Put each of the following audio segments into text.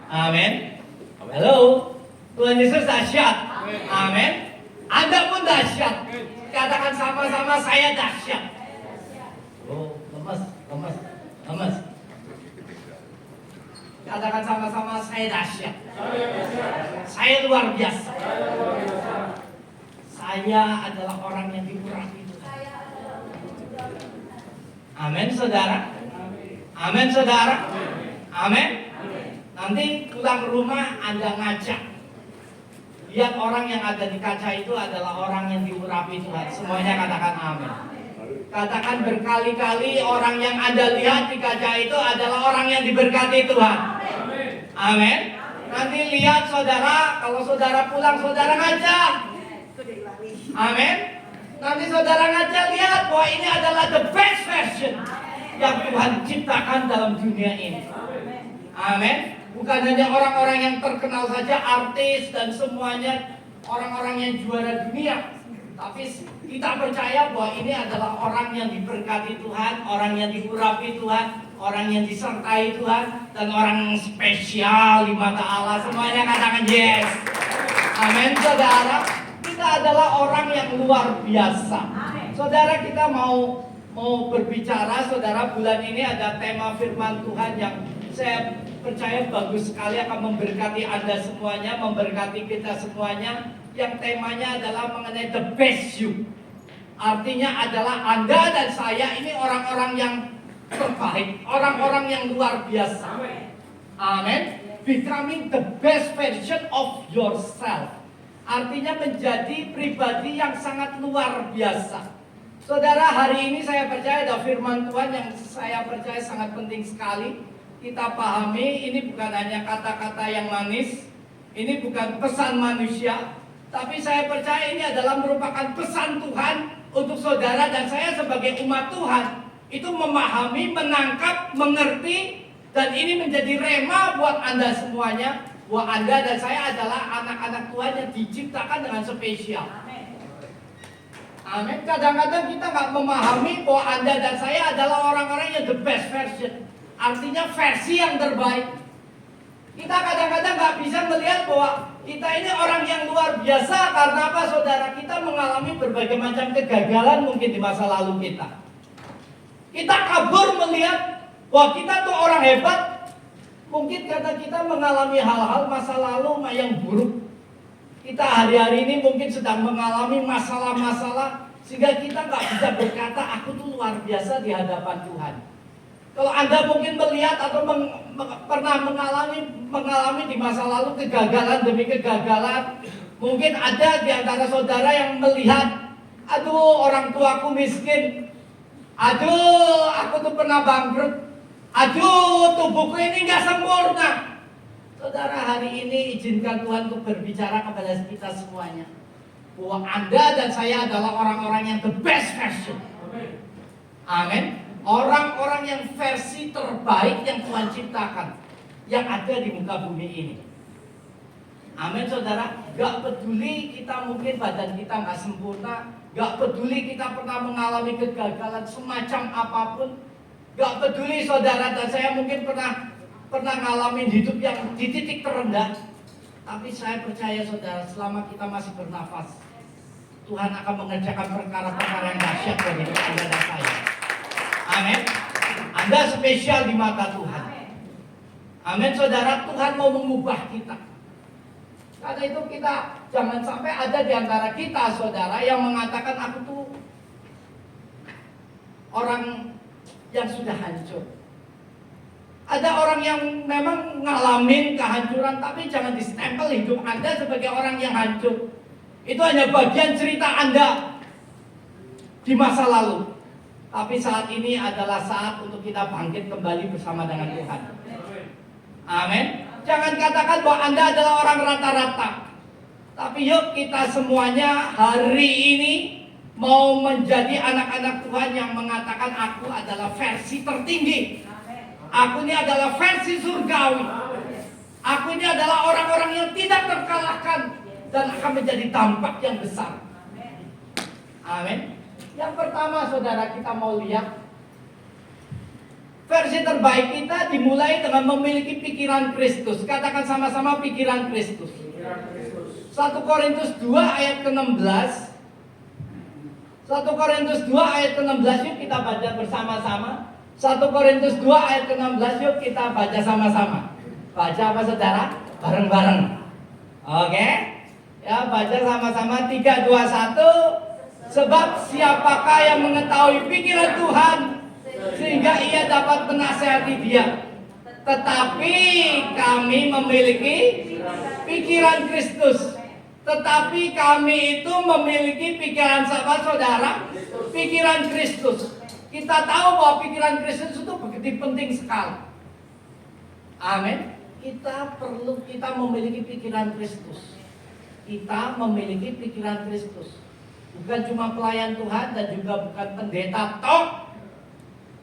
Amin. Halo, Tuhan Yesus dahsyat. Amin. Anda pun dahsyat. Katakan sama-sama, saya dahsyat. Oh, lemes. Katakan sama-sama, saya dahsyat. Saya luar biasa. Saya adalah orang yang diurapi Tuhan. Amin, saudara. Amin, saudara. Amin. Nanti pulang rumah Anda ngajak. Lihat orang yang ada di kaca itu adalah orang yang diurapi Tuhan. Semuanya katakan amin. Katakan berkali-kali orang yang Anda lihat di kaca itu adalah orang yang diberkati Tuhan. Amin. Nanti lihat saudara, kalau saudara pulang saudara ngajak. Amin. Nanti saudara ngajak, lihat bahwa ini adalah the best version yang Tuhan ciptakan dalam dunia ini. Amin. Bukan hanya orang-orang yang terkenal saja, artis dan semuanya, orang-orang yang juara dunia. Tapi kita percaya bahwa ini adalah orang yang diberkati Tuhan, orang yang diurapi Tuhan, orang yang disertai Tuhan, dan orang spesial di mata Allah. Semuanya katakan yes. Amin, saudara. Kita adalah orang yang luar biasa. Saudara, kita mau berbicara, saudara, bulan ini ada tema firman Tuhan yang saya percaya bagus sekali akan memberkati Anda semuanya, memberkati kita semuanya. Yang temanya adalah mengenai the best you. Artinya adalah Anda dan saya ini orang-orang yang terbaik, orang-orang yang luar biasa. Amin. Becoming the best version of yourself. Artinya menjadi pribadi yang sangat luar biasa. Saudara, hari ini saya percaya ada firman Tuhan yang saya percaya sangat penting sekali kita pahami. Ini bukan hanya kata-kata yang manis, ini bukan pesan manusia, tapi saya percaya ini adalah merupakan pesan Tuhan untuk saudara dan saya sebagai umat Tuhan. Itu memahami, menangkap, mengerti, dan ini menjadi rema buat Anda semuanya, bahwa Anda dan saya adalah anak-anak Tuhan yang diciptakan dengan spesial. Amin. Kadang-kadang kita nggak memahami bahwa Anda dan saya adalah orang-orang yang the best version. Artinya versi yang terbaik. Kita kadang-kadang nggak bisa melihat bahwa kita ini orang yang luar biasa. Karena apa, saudara? Kita mengalami berbagai macam kegagalan mungkin di masa lalu kita. Kita kabur melihat bahwa kita tuh orang hebat. Mungkin karena kita mengalami hal-hal masa lalu yang buruk. Kita hari-hari ini mungkin sedang mengalami masalah-masalah sehingga kita nggak bisa berkata aku tuh luar biasa di hadapan Tuhan. Kalau Anda mungkin melihat atau pernah mengalami di masa lalu kegagalan demi kegagalan, mungkin ada di antara saudara yang melihat, aduh orang tuaku miskin, aduh aku tuh pernah bangkrut, aduh tubuhku ini nggak sempurna. Saudara, hari ini izinkan Tuhan untuk berbicara kepada kita semuanya bahwa Anda dan saya adalah orang-orang yang the best version. Amin. Orang-orang yang versi terbaik yang Tuhan ciptakan, yang ada di muka bumi ini. Amin, saudara. Gak peduli kita mungkin badan kita gak sempurna, gak peduli kita pernah mengalami kegagalan semacam apapun, gak peduli saudara dan saya mungkin pernah ngalamin hidup yang di titik terendah. Tapi saya percaya saudara, selama kita masih bernafas, Tuhan akan mengerjakan perkara-perkara yang dahsyat bagi Anda dan saya. Amin. Anda spesial di mata Tuhan. Amin, saudara. Tuhan mau mengubah kita. Karena itu kita jangan sampai ada di antara kita, saudara, yang mengatakan aku tuh orang yang sudah hancur. Ada orang yang memang ngalamin kehancuran, tapi jangan distempel hidup Anda sebagai orang yang hancur. Itu hanya bagian cerita Anda di masa lalu. Tapi saat ini adalah saat untuk kita bangkit kembali bersama dengan Tuhan. Amin. Jangan katakan bahwa Anda adalah orang rata-rata. Tapi yuk kita semuanya hari ini mau menjadi anak-anak Tuhan yang mengatakan aku adalah versi tertinggi. Aku ini adalah versi surgawi. Aku ini adalah orang-orang yang tidak terkalahkan dan akan menjadi dampak yang besar. Amin. Yang pertama, saudara, kita mau lihat Versi terbaik kita dimulai dengan memiliki pikiran Kristus. Katakan sama-sama pikiran Kristus. 1 Korintus 2 ayat ke-16. 1 Korintus 2 ayat ke-16 yuk kita baca bersama-sama. 1 Korintus 2 ayat ke-16 yuk kita baca sama-sama. Baca apa saudara? Bareng-bareng. Oke? Ya, baca sama-sama 3, 2, 1. Sebab siapakah yang mengetahui pikiran Tuhan sehingga ia dapat menasihati dia. Tetapi kami memiliki pikiran Kristus. Tetapi kami itu memiliki pikiran siapa saudara? Pikiran Kristus. Kita tahu bahwa pikiran Kristus itu begitu penting sekali. Amin. Kita memiliki pikiran Kristus. Kita memiliki pikiran Kristus. Bukan cuma pelayan Tuhan dan juga bukan pendeta tok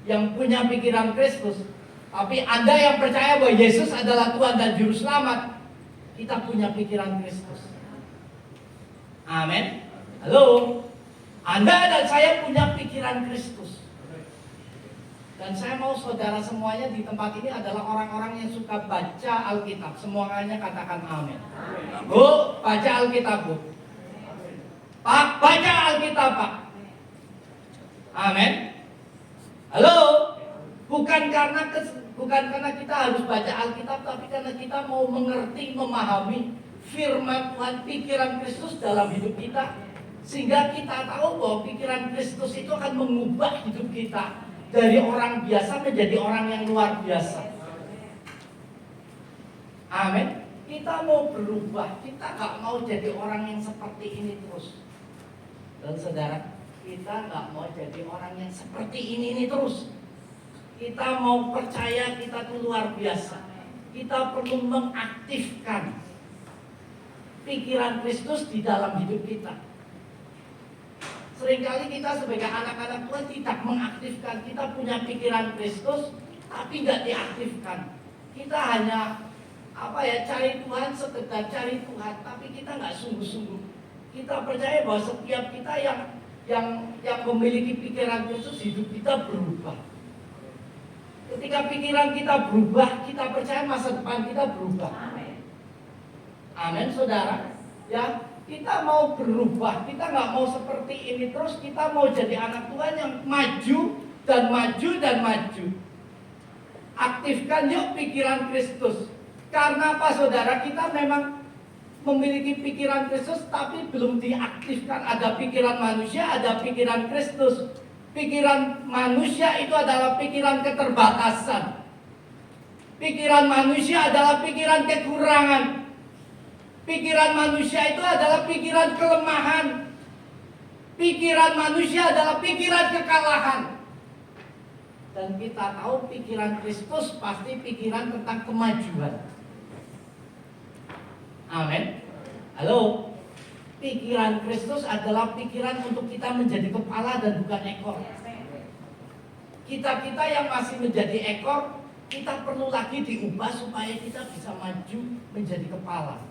yang punya pikiran Kristus. Tapi Anda yang percaya bahwa Yesus adalah Tuhan dan Juru Selamat, kita punya pikiran Kristus. Amin. Halo. Anda dan saya punya pikiran Kristus. Dan saya mau saudara semuanya di tempat ini adalah orang-orang yang suka baca Alkitab. Semuanya katakan amin. Bu, baca Alkitab, Bu. Pak, baca Alkitab, Pak. Amin. Halo. Bukan karena kita harus baca Alkitab, tapi karena kita mau mengerti, memahami firman Tuhan, pikiran Kristus dalam hidup kita, sehingga kita tahu bahwa pikiran Kristus itu akan mengubah hidup kita dari orang biasa menjadi orang yang luar biasa. Amin. Kita mau berubah, kita gak mau jadi orang yang seperti ini terus. Dan saudara, kita gak mau jadi orang yang seperti ini terus. Kita mau percaya kita itu luar biasa. Kita perlu mengaktifkan pikiran Kristus di dalam hidup kita. Seringkali kita sebagai anak-anak Tuhan tidak mengaktifkan. Kita punya pikiran Kristus, tapi tidak diaktifkan. Kita hanya cari Tuhan, sekedar cari Tuhan, tapi kita nggak sungguh-sungguh. Kita percaya bahwa setiap kita yang memiliki pikiran Kristus, hidup kita berubah. Ketika pikiran kita berubah, kita percaya masa depan kita berubah. Amin, saudara. Ya, kita mau berubah. Kita nggak mau seperti ini terus. Kita mau jadi anak Tuhan yang maju dan maju dan maju. Aktifkan yuk pikiran Kristus. Karena apa, saudara? Kita memang memiliki pikiran Kristus, tapi belum diaktifkan. Ada pikiran manusia, ada pikiran Kristus. Pikiran manusia itu adalah pikiran keterbatasan. Pikiran manusia adalah pikiran kekurangan. Pikiran manusia itu adalah pikiran kelemahan. Pikiran manusia adalah pikiran kekalahan. Dan kita tahu pikiran Kristus pasti pikiran tentang kemajuan. Amin. Halo. Pikiran Kristus adalah pikiran untuk kita menjadi kepala dan bukan ekor. Kita yang masih menjadi ekor, kita perlu lagi diubah supaya kita bisa maju menjadi kepala.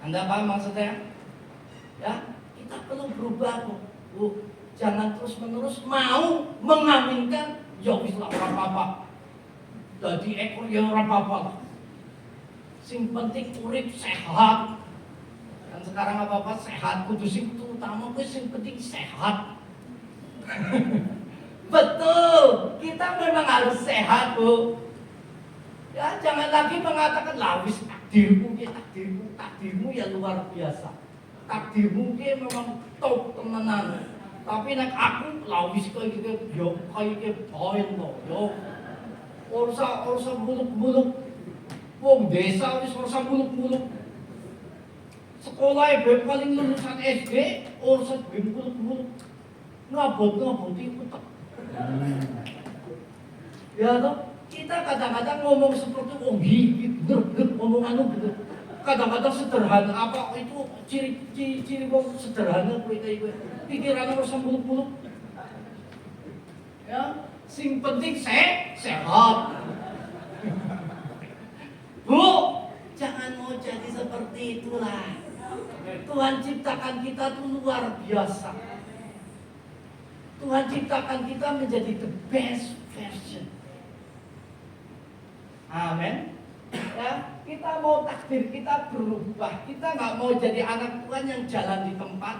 Anda paham maksudnya? Ya, kita perlu berubah, Bu. Jangan terus-menerus mau mengaminkan ya wis lah ora apa-apa. Dadi ekor ya ora apa-apa. Sing penting urip sehat. Dan sekarang apa-apa sehat, kudu sing utama kuwi sing penting sehat. Betul, kita memang harus sehat, Bu. Ya, jangan lagi mengatakan lawis takdirmu ya luar biasa. Takdirmu ki memang top temenan. Tapi nek aku lawis kaya iki yo kaya iki poin to, yo. Ora muluk-muluk. Wong desa wis ora muluk-muluk. Sekolah paling lulusan SD, ora muluk-muluk. Ngabot-ngaboti utek. Ya toh, kita kadang-kadang ngomong seperti bener ngomong bener. Kadang-kadang sederhana, apa itu ciri wong sederhana kuwi pikirannya ora muluk-muluk. Ya, sing penting sehat. Bu, jangan mau jadi seperti itulah. Tuhan ciptakan kita tuh luar biasa. Tuhan ciptakan kita menjadi the best conversion. Amin. Ya, kita mau takdir kita berubah. Kita nggak mau jadi anak Tuhan yang jalan di tempat.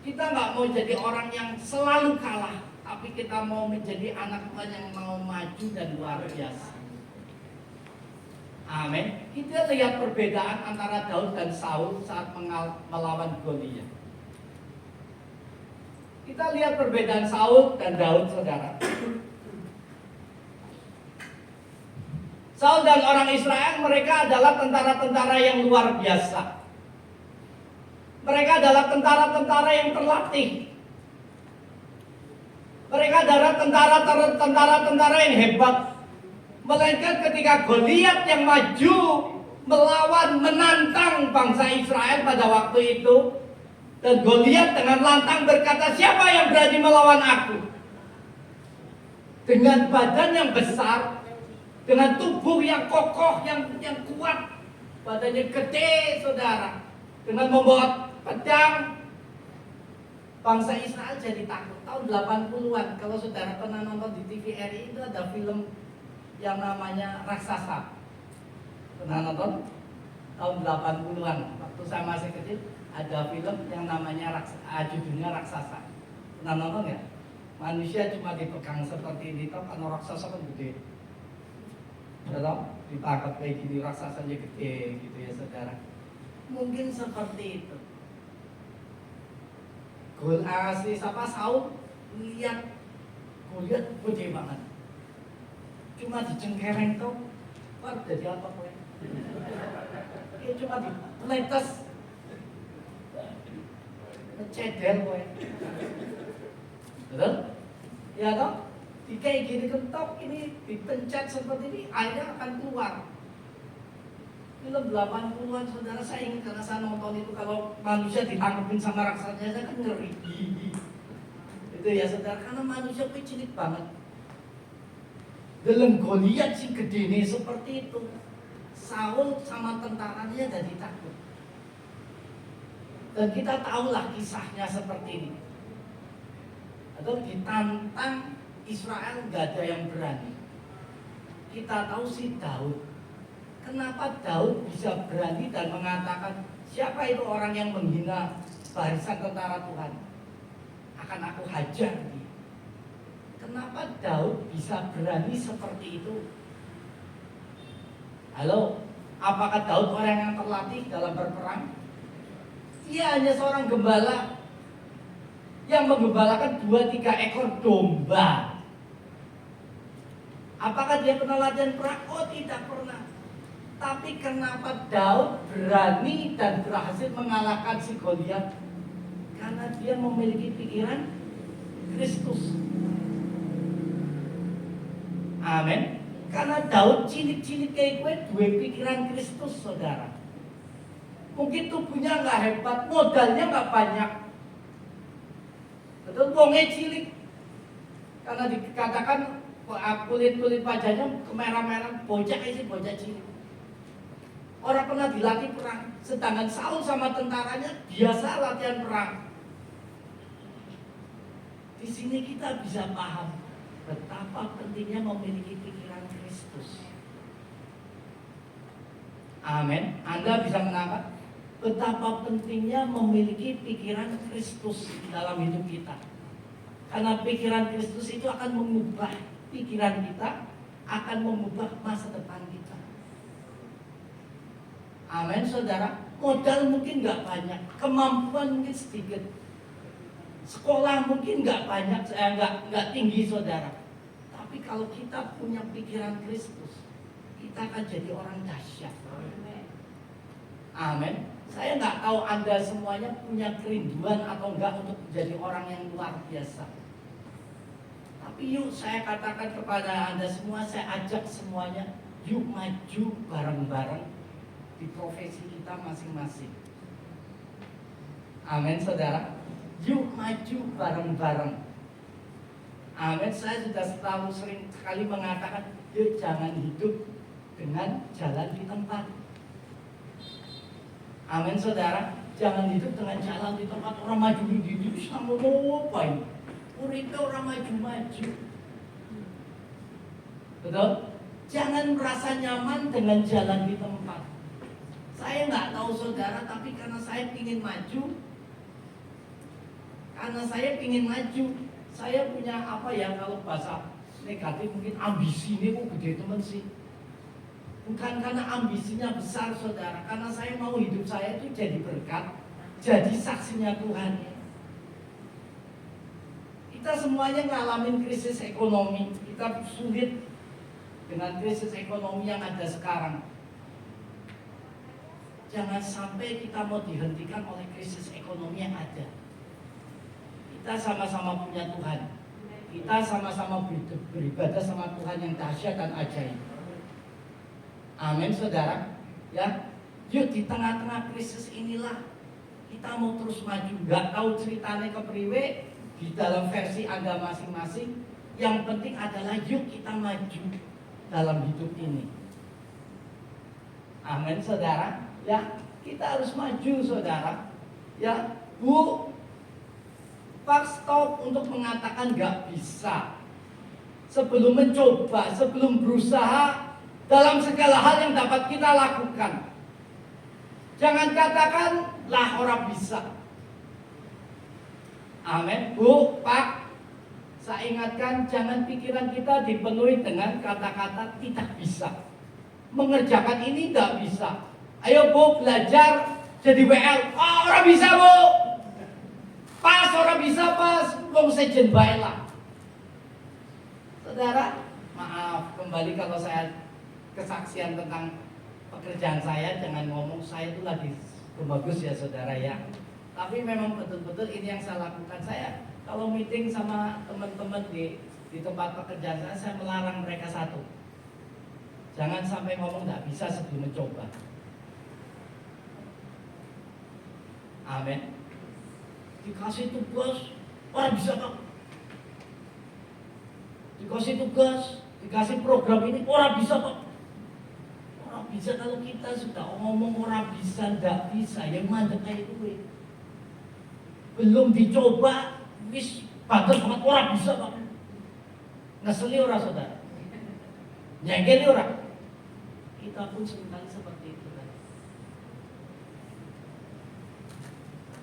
Kita nggak mau jadi orang yang selalu kalah. Tapi kita mau menjadi anak Tuhan yang mau maju dan luar biasa. Amin. Kita lihat perbedaan antara Daud dan Saul saat melawan Goliat. Kita lihat perbedaan Saul dan Daud, saudara. Saul dan orang Israel, mereka adalah tentara-tentara yang luar biasa. Mereka adalah tentara-tentara yang terlatih. Mereka adalah tentara-tentara yang hebat. Melainkan ketika Goliat yang maju melawan, menantang bangsa Israel pada waktu itu, dan Goliat dengan lantang berkata, siapa yang berani melawan aku? Dengan badan yang besar, dengan tubuh yang kokoh, yang kuat, badannya gede, saudara, dengan membawa pedang, bangsa Israel jadi takut. Tahun 80-an, kalau saudara pernah nonton di TVRI, itu ada film yang namanya Raksasa. Pernah nonton? Tahun 80-an, waktu saya masih kecil, ada film yang namanya judulnya Raksasa. Pernah nonton ya? Manusia cuma dipegang seperti ini, karena raksasa kan gede. Saudara, ditangkap kayak gini, raksasanya gede gitu ya saudara. Mungkin seperti itu. Saul lihat Goliat gede banget. Cuma dicengkereng tuh, wah jadi apa kowe? Ya cuma diletes, ngeceder kowe. Betul? Ya toh? Kayak gini kentok, ini dipencet seperti ini, airnya akan keluar. Film 80-an, saudara, saya ingat karena saya nonton itu, kalau manusia ditangkepin sama raksasanya, saya kan ngeri. Itu ya saudara, karena manusia cilik banget. Dalam Goliat si gede nih seperti itu. Saul sama tentaranya jadi takut. Dan kita tahulah kisahnya seperti ini. Atau ditantang Israel gak ada yang berani. Kita tahu si Daud. Kenapa Daud bisa berani dan mengatakan, siapa itu orang yang menghina barisan tentara Tuhan? Akan aku hajar dia. Kenapa Daud bisa berani seperti itu? Halo, apakah Daud orang yang terlatih dalam berperang? Dia hanya seorang gembala yang menggembalakan 2-3 ekor domba. Apakah dia pernah latihan perang? Oh, tidak pernah. Tapi kenapa Daud berani dan berhasil mengalahkan si Goliat? Karena dia memiliki pikiran Kristus. Amin. Karena Daud cilik-cilik kayak gue, dua pikiran Kristus, saudara. Mungkin tubuhnya nggak hebat, modalnya nggak banyak. Betul, wongnya cilik. Karena dikatakan kulit wajahnya kemerah-merah, bocah sih, bocah cilik. Orang pernah dilatih perang, sedangkan Saul sama tentaranya biasa latihan perang. Di sini kita bisa paham betapa pentingnya memiliki pikiran Kristus. Amin. Anda bisa menangkap betapa pentingnya memiliki pikiran Kristus dalam hidup kita. Karena pikiran Kristus itu akan mengubah pikiran kita, akan mengubah masa depan kita. Amin, saudara. Modal mungkin nggak banyak, kemampuan mungkin sedikit, sekolah mungkin nggak banyak, nggak tinggi, saudara. Tapi kalau kita punya pikiran Kristus, kita akan jadi orang dahsyat. Amin. Saya nggak tahu Anda semuanya punya kerinduan atau enggak untuk menjadi orang yang luar biasa. Tapi yuk saya katakan kepada Anda semua, saya ajak semuanya, yuk maju bareng-bareng di profesi kita masing-masing. Amin, saudara. Yuk maju bareng-bareng. Amin. Saya sudah selalu sering sekali mengatakan, yuk jangan hidup dengan jalan di tempat. Amin, saudara. Jangan hidup dengan jalan di tempat orang maju di sama mau ngapain? Uripnya orang maju-maju. Betul? Jangan merasa nyaman dengan jalan di tempat. Saya nggak tahu saudara, tapi karena saya ingin maju, saya punya apa ya, kalau bahasa negatif mungkin ambisi ini kok gede teman sih. Bukan karena ambisinya besar saudara, karena saya mau hidup saya itu jadi berkat, jadi saksinya Tuhan. Kita semuanya ngalamin krisis ekonomi, kita sulit dengan krisis ekonomi yang ada sekarang. Jangan sampai kita mau dihentikan oleh krisis ekonomi yang ada. Kita sama-sama punya Tuhan. Kita sama-sama beribadah sama Tuhan yang dahsyat dan ajaib. Amin saudara. Ya, yuk di tengah-tengah krisis inilah kita mau terus maju. Gak tahu ceritanya kepriwe di dalam versi Anda masing-masing. Yang penting adalah yuk kita maju dalam hidup ini. Amin saudara. Ya, kita harus maju saudara. Ya, Bu, Pak stop untuk mengatakan gak bisa. Sebelum mencoba, sebelum berusaha dalam segala hal yang dapat kita lakukan. Jangan katakan lah orang bisa. Amin. Bu, Pak, saya ingatkan jangan pikiran kita dipenuhi dengan kata-kata tidak bisa. Mengerjakan ini tidak bisa. Ayo Bu, belajar jadi WL. Oh, orang bisa Bu. Pas, orang bisa pas. Wong sejen bae lah. Saudara, maaf kembali kalau saya kesaksian tentang pekerjaan saya, jangan ngomong saya itu lagi bagus ya saudara ya. Tapi memang betul-betul ini yang saya lakukan. Saya kalau meeting sama teman-teman di tempat pekerjaan saya melarang mereka satu. Jangan sampai ngomong nggak bisa sebelum mencoba. Amin. Dikasih tugas, orang bisa kok. Dikasih tugas, dikasih program ini, orang bisa kok. Bisa kalau kita sudah ngomong orang bisa, ndak bisa, yang mandek kayak itu. Belum dicoba, wis bagus banget orang bisa Pak. Ngeseli orang saudara, nyengkeli orang. Kita pun seringkali seperti itu kan.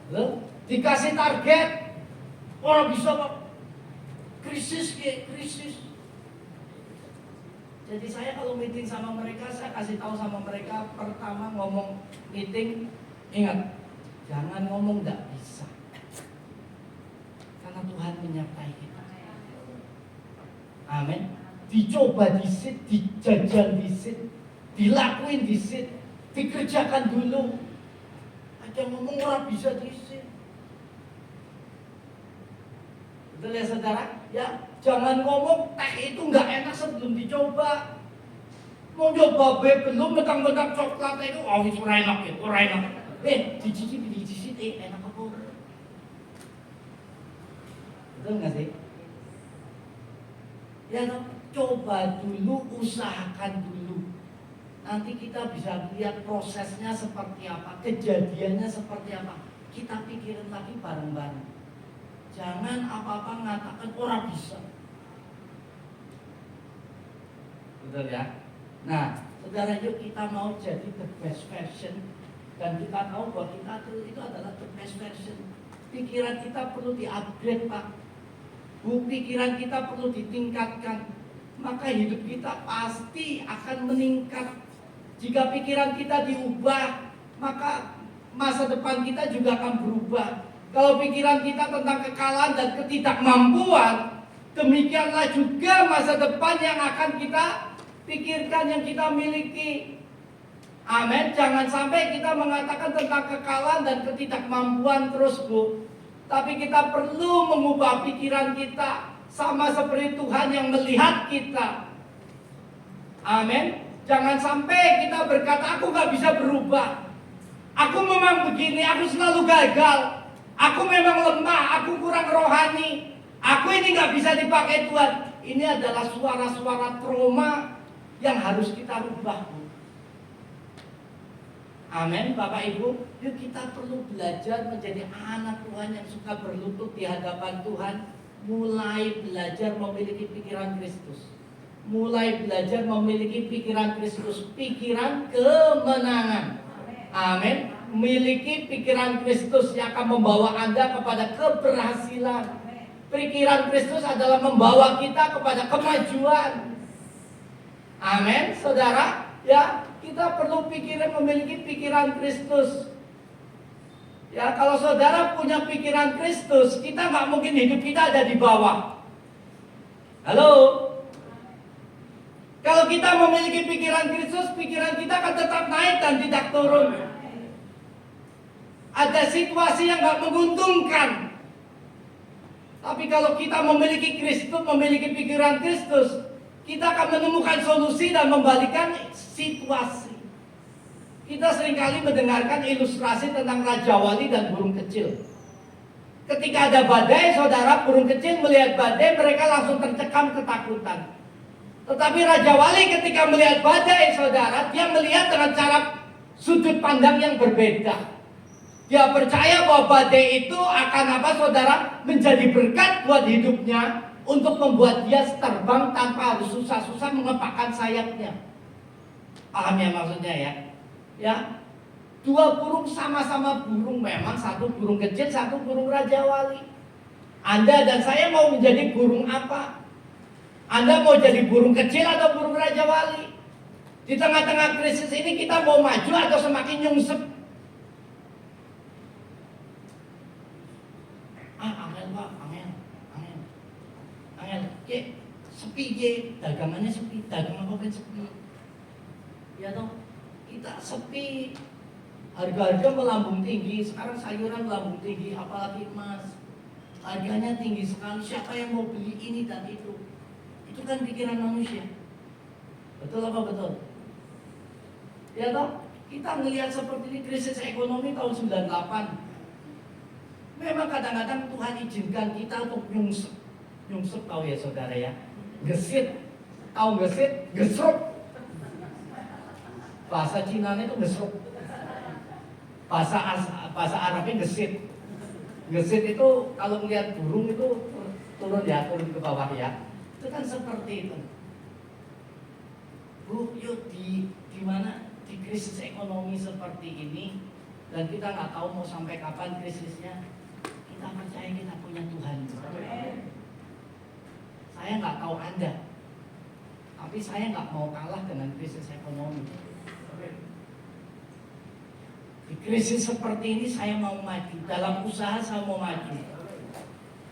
Loh, dikasih target, orang bisa Pak. Krisis. Jadi saya kalau meeting sama mereka, saya kasih tahu sama mereka, pertama ngomong meeting, ingat, jangan ngomong nggak bisa. Karena Tuhan menyertai kita. Amin. Dicoba disit, dijajal disit, dilakuin disit, dikerjakan dulu. Ada ngomong orang bisa disit. Betul ya saudara? Ya, jangan ngomong teh itu nggak enak sebelum dicoba. Mau coba belum mentang-mentang coklat itu, oh itu enak ya, enak. Dicicip, enak apa? Betul nggak sih? Ya, coba dulu, usahakan dulu. Nanti kita bisa lihat prosesnya seperti apa, kejadiannya seperti apa. Kita pikirin lagi bareng-bareng. Jangan apa-apa mengatakan orang bisa. Betul ya? Nah, saudara, yuk kita mau jadi the best version. Dan kita tahu bahwa kita itu adalah the best version. Pikiran kita perlu di-upgrade Pak. Pikiran kita perlu ditingkatkan. Maka hidup kita pasti akan meningkat. Jika pikiran kita diubah, maka masa depan kita juga akan berubah. Kalau pikiran kita tentang kekalahan dan ketidakmampuan, demikianlah juga masa depan yang akan kita pikirkan, yang kita miliki. Amin. Jangan sampai kita mengatakan tentang kekalahan dan ketidakmampuan terus Bu. Tapi kita perlu mengubah pikiran kita sama seperti Tuhan yang melihat kita. Amin. Jangan sampai kita berkata aku gak bisa berubah. Aku memang begini, aku selalu gagal. Aku memang lemah, aku kurang rohani. Aku ini gak bisa dipakai Tuhan. Ini adalah suara-suara trauma yang harus kita rubah Bu. Amin Bapak Ibu. Yuk kita perlu belajar menjadi anak Tuhan yang suka berlutut di hadapan Tuhan. Mulai belajar memiliki pikiran Kristus. mulai belajar memiliki pikiran Kristus, pikiran kemenangan. Amin. Miliki pikiran Kristus yang akan membawa Anda kepada keberhasilan. Pikiran Kristus adalah membawa kita kepada kemajuan. Amin, saudara. Ya, kita perlu memiliki pikiran Kristus. Ya, kalau saudara punya pikiran Kristus, kita nggak mungkin hidup kita ada di bawah. Halo. Kalau kita memiliki pikiran Kristus, pikiran kita akan tetap naik dan tidak turun. Ada situasi yang nggak menguntungkan. Tapi kalau kita memiliki Kristus, memiliki pikiran Kristus, kita akan menemukan solusi dan membalikkan situasi. Kita seringkali mendengarkan ilustrasi tentang Raja Wali dan burung kecil. Ketika ada badai, saudara, burung kecil melihat badai, mereka langsung tercekam ketakutan. Tetapi Raja Wali ketika melihat badai, saudara, dia melihat dengan cara sudut pandang yang berbeda. Dia percaya bahwa badai itu akan saudara, menjadi berkat buat hidupnya untuk membuat dia terbang tanpa harus susah-susah mengepakkan sayapnya. Paham ya maksudnya ya? Ya, dua burung sama-sama burung, memang satu burung kecil, satu burung Raja Wali. Anda dan saya mau menjadi burung apa? Anda mau jadi burung kecil atau burung Raja Wali? Di tengah-tengah krisis ini kita mau maju atau semakin nyungsep? Angel Pak, angel. Sepi dagangannya sepi, dagangan kopi sepi. Ya toh, kita sepi. Harga-harga melambung tinggi, sekarang sayuran melambung tinggi, apalagi emas. Harganya tinggi sekali, siapa yang mau beli ini dan itu? Itu kan pikiran manusia. Betul apa betul? Ya toh, kita melihat seperti ini krisis ekonomi tahun 98. Memang kadang-kadang Tuhan izinkan kita untuk nyungsep. Nyungsep tahu ya saudara ya? Gesit. Tahu gesit? Gesruk. Bahasa Cinanya itu gesruk. Bahasa Arabnya gesit. Gesit itu kalau melihat burung itu turun ke bawah ya. Itu kan seperti itu. Bu, yuk di mana? Di krisis ekonomi seperti ini dan kita nggak tahu mau sampai kapan krisisnya. Kita percaya kita punya Tuhan. Saya nggak tahu Anda, tapi saya nggak mau kalah dengan krisis ekonomi. Di krisis seperti ini saya mau maju. Dalam usaha saya mau maju.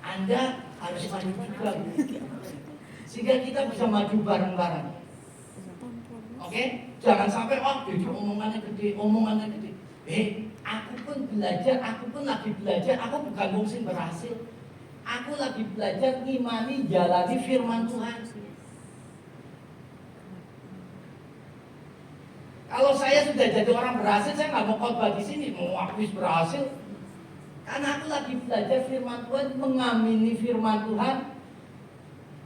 Anda harus maju juga, sehingga kita bisa maju bareng-bareng. Oke? Jangan sampai jadi omongannya gede. Aku pun lagi belajar. Aku bukan mungkin berhasil. Aku lagi belajar ngimani, jalani firman Tuhan. Kalau saya sudah jadi orang berhasil, saya nggak mau khotbah di sini, mau aku berhasil. Karena aku lagi belajar firman Tuhan, mengamini firman Tuhan.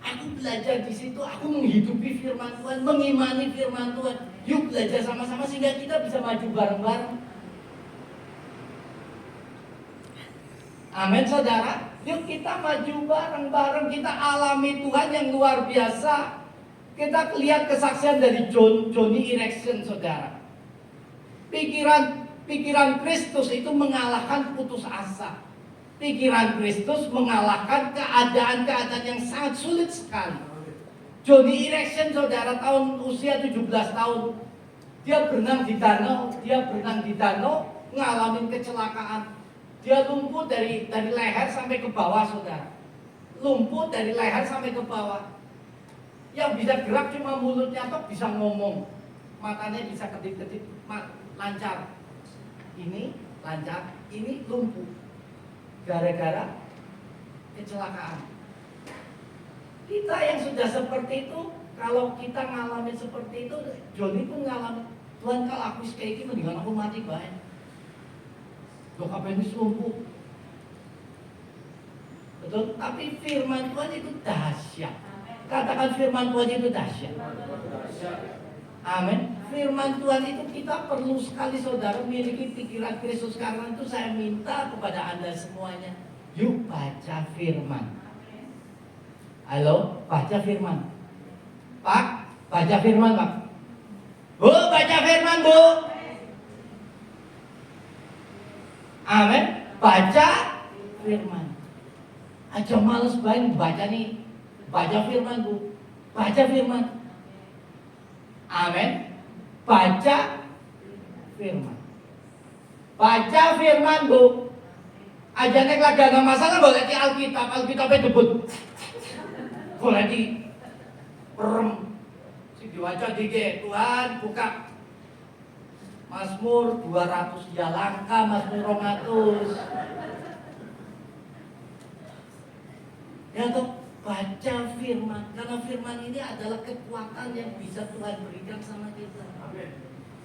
Aku belajar di situ, aku menghidupi firman Tuhan, mengimani firman Tuhan. Yuk belajar sama-sama sehingga kita bisa maju bareng-bareng. Amin saudara. Yuk kita maju bareng-bareng, kita alami Tuhan yang luar biasa. Kita lihat kesaksian dari Joni Erection saudara. Pikiran Kristus itu mengalahkan putus asa. Pikiran Kristus mengalahkan keadaan-keadaan yang sangat sulit sekali. Joni Erection saudara tahun usia 17 tahun. Dia berenang di danau, ngalamin kecelakaan. Dia lumpuh dari leher sampai ke bawah saudara. Lumpuh dari leher sampai ke bawah. Yang bisa gerak cuma mulutnya atau bisa ngomong. Matanya bisa kedip-kedip, lancar. Ini lancar, ini lumpuh. Gara-gara kecelakaan. Kita yang sudah seperti itu, kalau kita ngalamin seperti itu, Joni pun ngalamin. Tuhan kalau aku kayak gini, mendingan aku mati baik. Loh kapan ini lumpuh? Betul? Tapi firman Tuhan itu dahsyat. Katakan firman Tuhan itu dahsyat. Amin. Firman Tuhan itu kita perlu sekali saudara memiliki pikiran Kristus. Karena itu saya minta kepada Anda semuanya, yuk baca firman. Halo, baca firman. Pak, baca firman Pak. Bu, baca firman Bu. Amin. Baca firman. Aja males banget baca nih. Baca firman Bu. Baca firman. Amin. Baca firman. Baca firman Bu. Aja nek lagi ada masalah boleh di Alkitabnya debut. Boleh di perem. Si diwaca dige Tuhan buka Mazmur 200 ya langka Mazmur 200. Ya toh, baca firman karena firman ini adalah kekuatan yang bisa Tuhan berikan sama kita.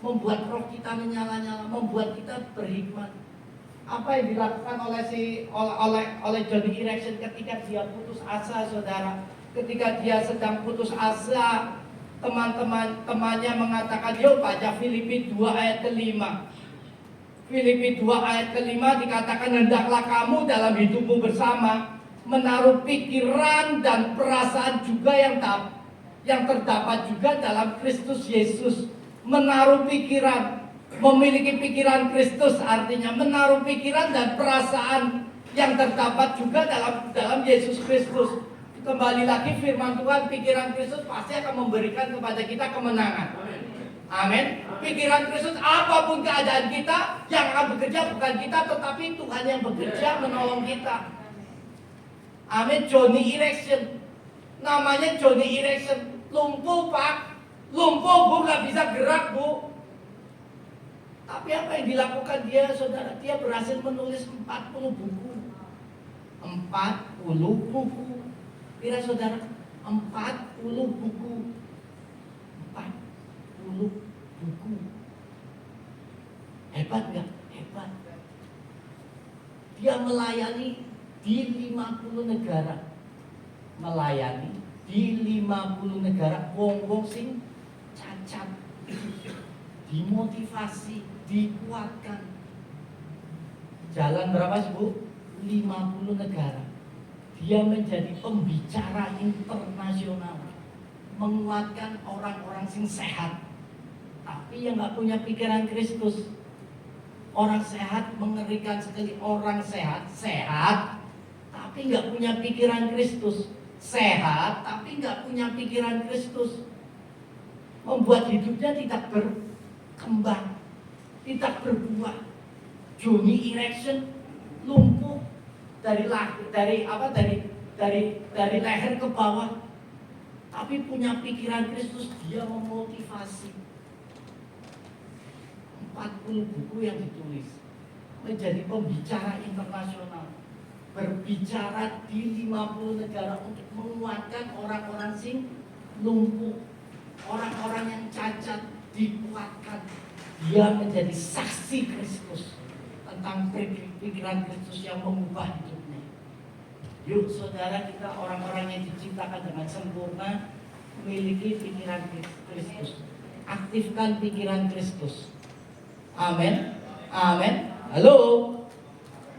Membuat roh kita menyala-nyala, membuat kita berhikmat. Apa yang dilakukan oleh Joni Erection ketika dia putus asa, saudara? Ketika dia sedang putus asa, temannya mengatakan, yuk baca Filipi 2 ayat ke-5. Filipi 2 ayat ke-5 dikatakan, hendaklah kamu dalam hidupmu bersama menaruh pikiran dan perasaan juga yang terdapat juga dalam Kristus Yesus. Menaruh pikiran, memiliki pikiran Kristus artinya menaruh pikiran dan perasaan yang terdapat juga dalam Yesus Kristus. Kembali lagi firman Tuhan, pikiran Kristus pasti akan memberikan kepada kita kemenangan. Amin. Pikiran Kristus, apapun keadaan kita, yang akan bekerja bukan kita, tetapi Tuhan yang bekerja menolong kita. Amin. Joni Erection, namanya Joni Erection. Lumpuh Pak, lumpuh Bu, nggak bisa gerak Bu. Tapi apa yang dilakukan dia, saudara? Dia berhasil menulis 40 buku. 40 buku. Kira saudara, 40 buku. 40 buku. Hebat nggak? Hebat. Dia melayani di 50 negara. Melayani di 50 negara. Wong-wong sing cacat. Dimotivasi, dikuatkan. Jalan berapa sih Bu? 50 negara. Dia menjadi pembicara internasional, menguatkan orang-orang sing sehat, tapi yang nggak punya pikiran Kristus. Orang sehat mengerikan sekali. Orang sehat, tapi nggak punya pikiran Kristus. Sehat, tapi nggak punya pikiran Kristus. Membuat hidupnya tidak berkembang, tidak berbuah. Joni Erection lumpuh dari leher ke bawah, tapi punya pikiran Kristus. Dia memotivasi. 40 buku yang ditulis, menjadi pembicara internasional, berbicara di 50 negara untuk menguatkan orang-orang sing lumpuh, orang-orang yang cacat, dikuatkan. Dia menjadi saksi Kristus tentang pikiran Kristus yang mengubah hidupnya. Yuk saudara, kita orang-orang yang diciptakan dengan sempurna, memiliki pikiran Kristus. Aktifkan pikiran Kristus. Amin. Amin. Halo.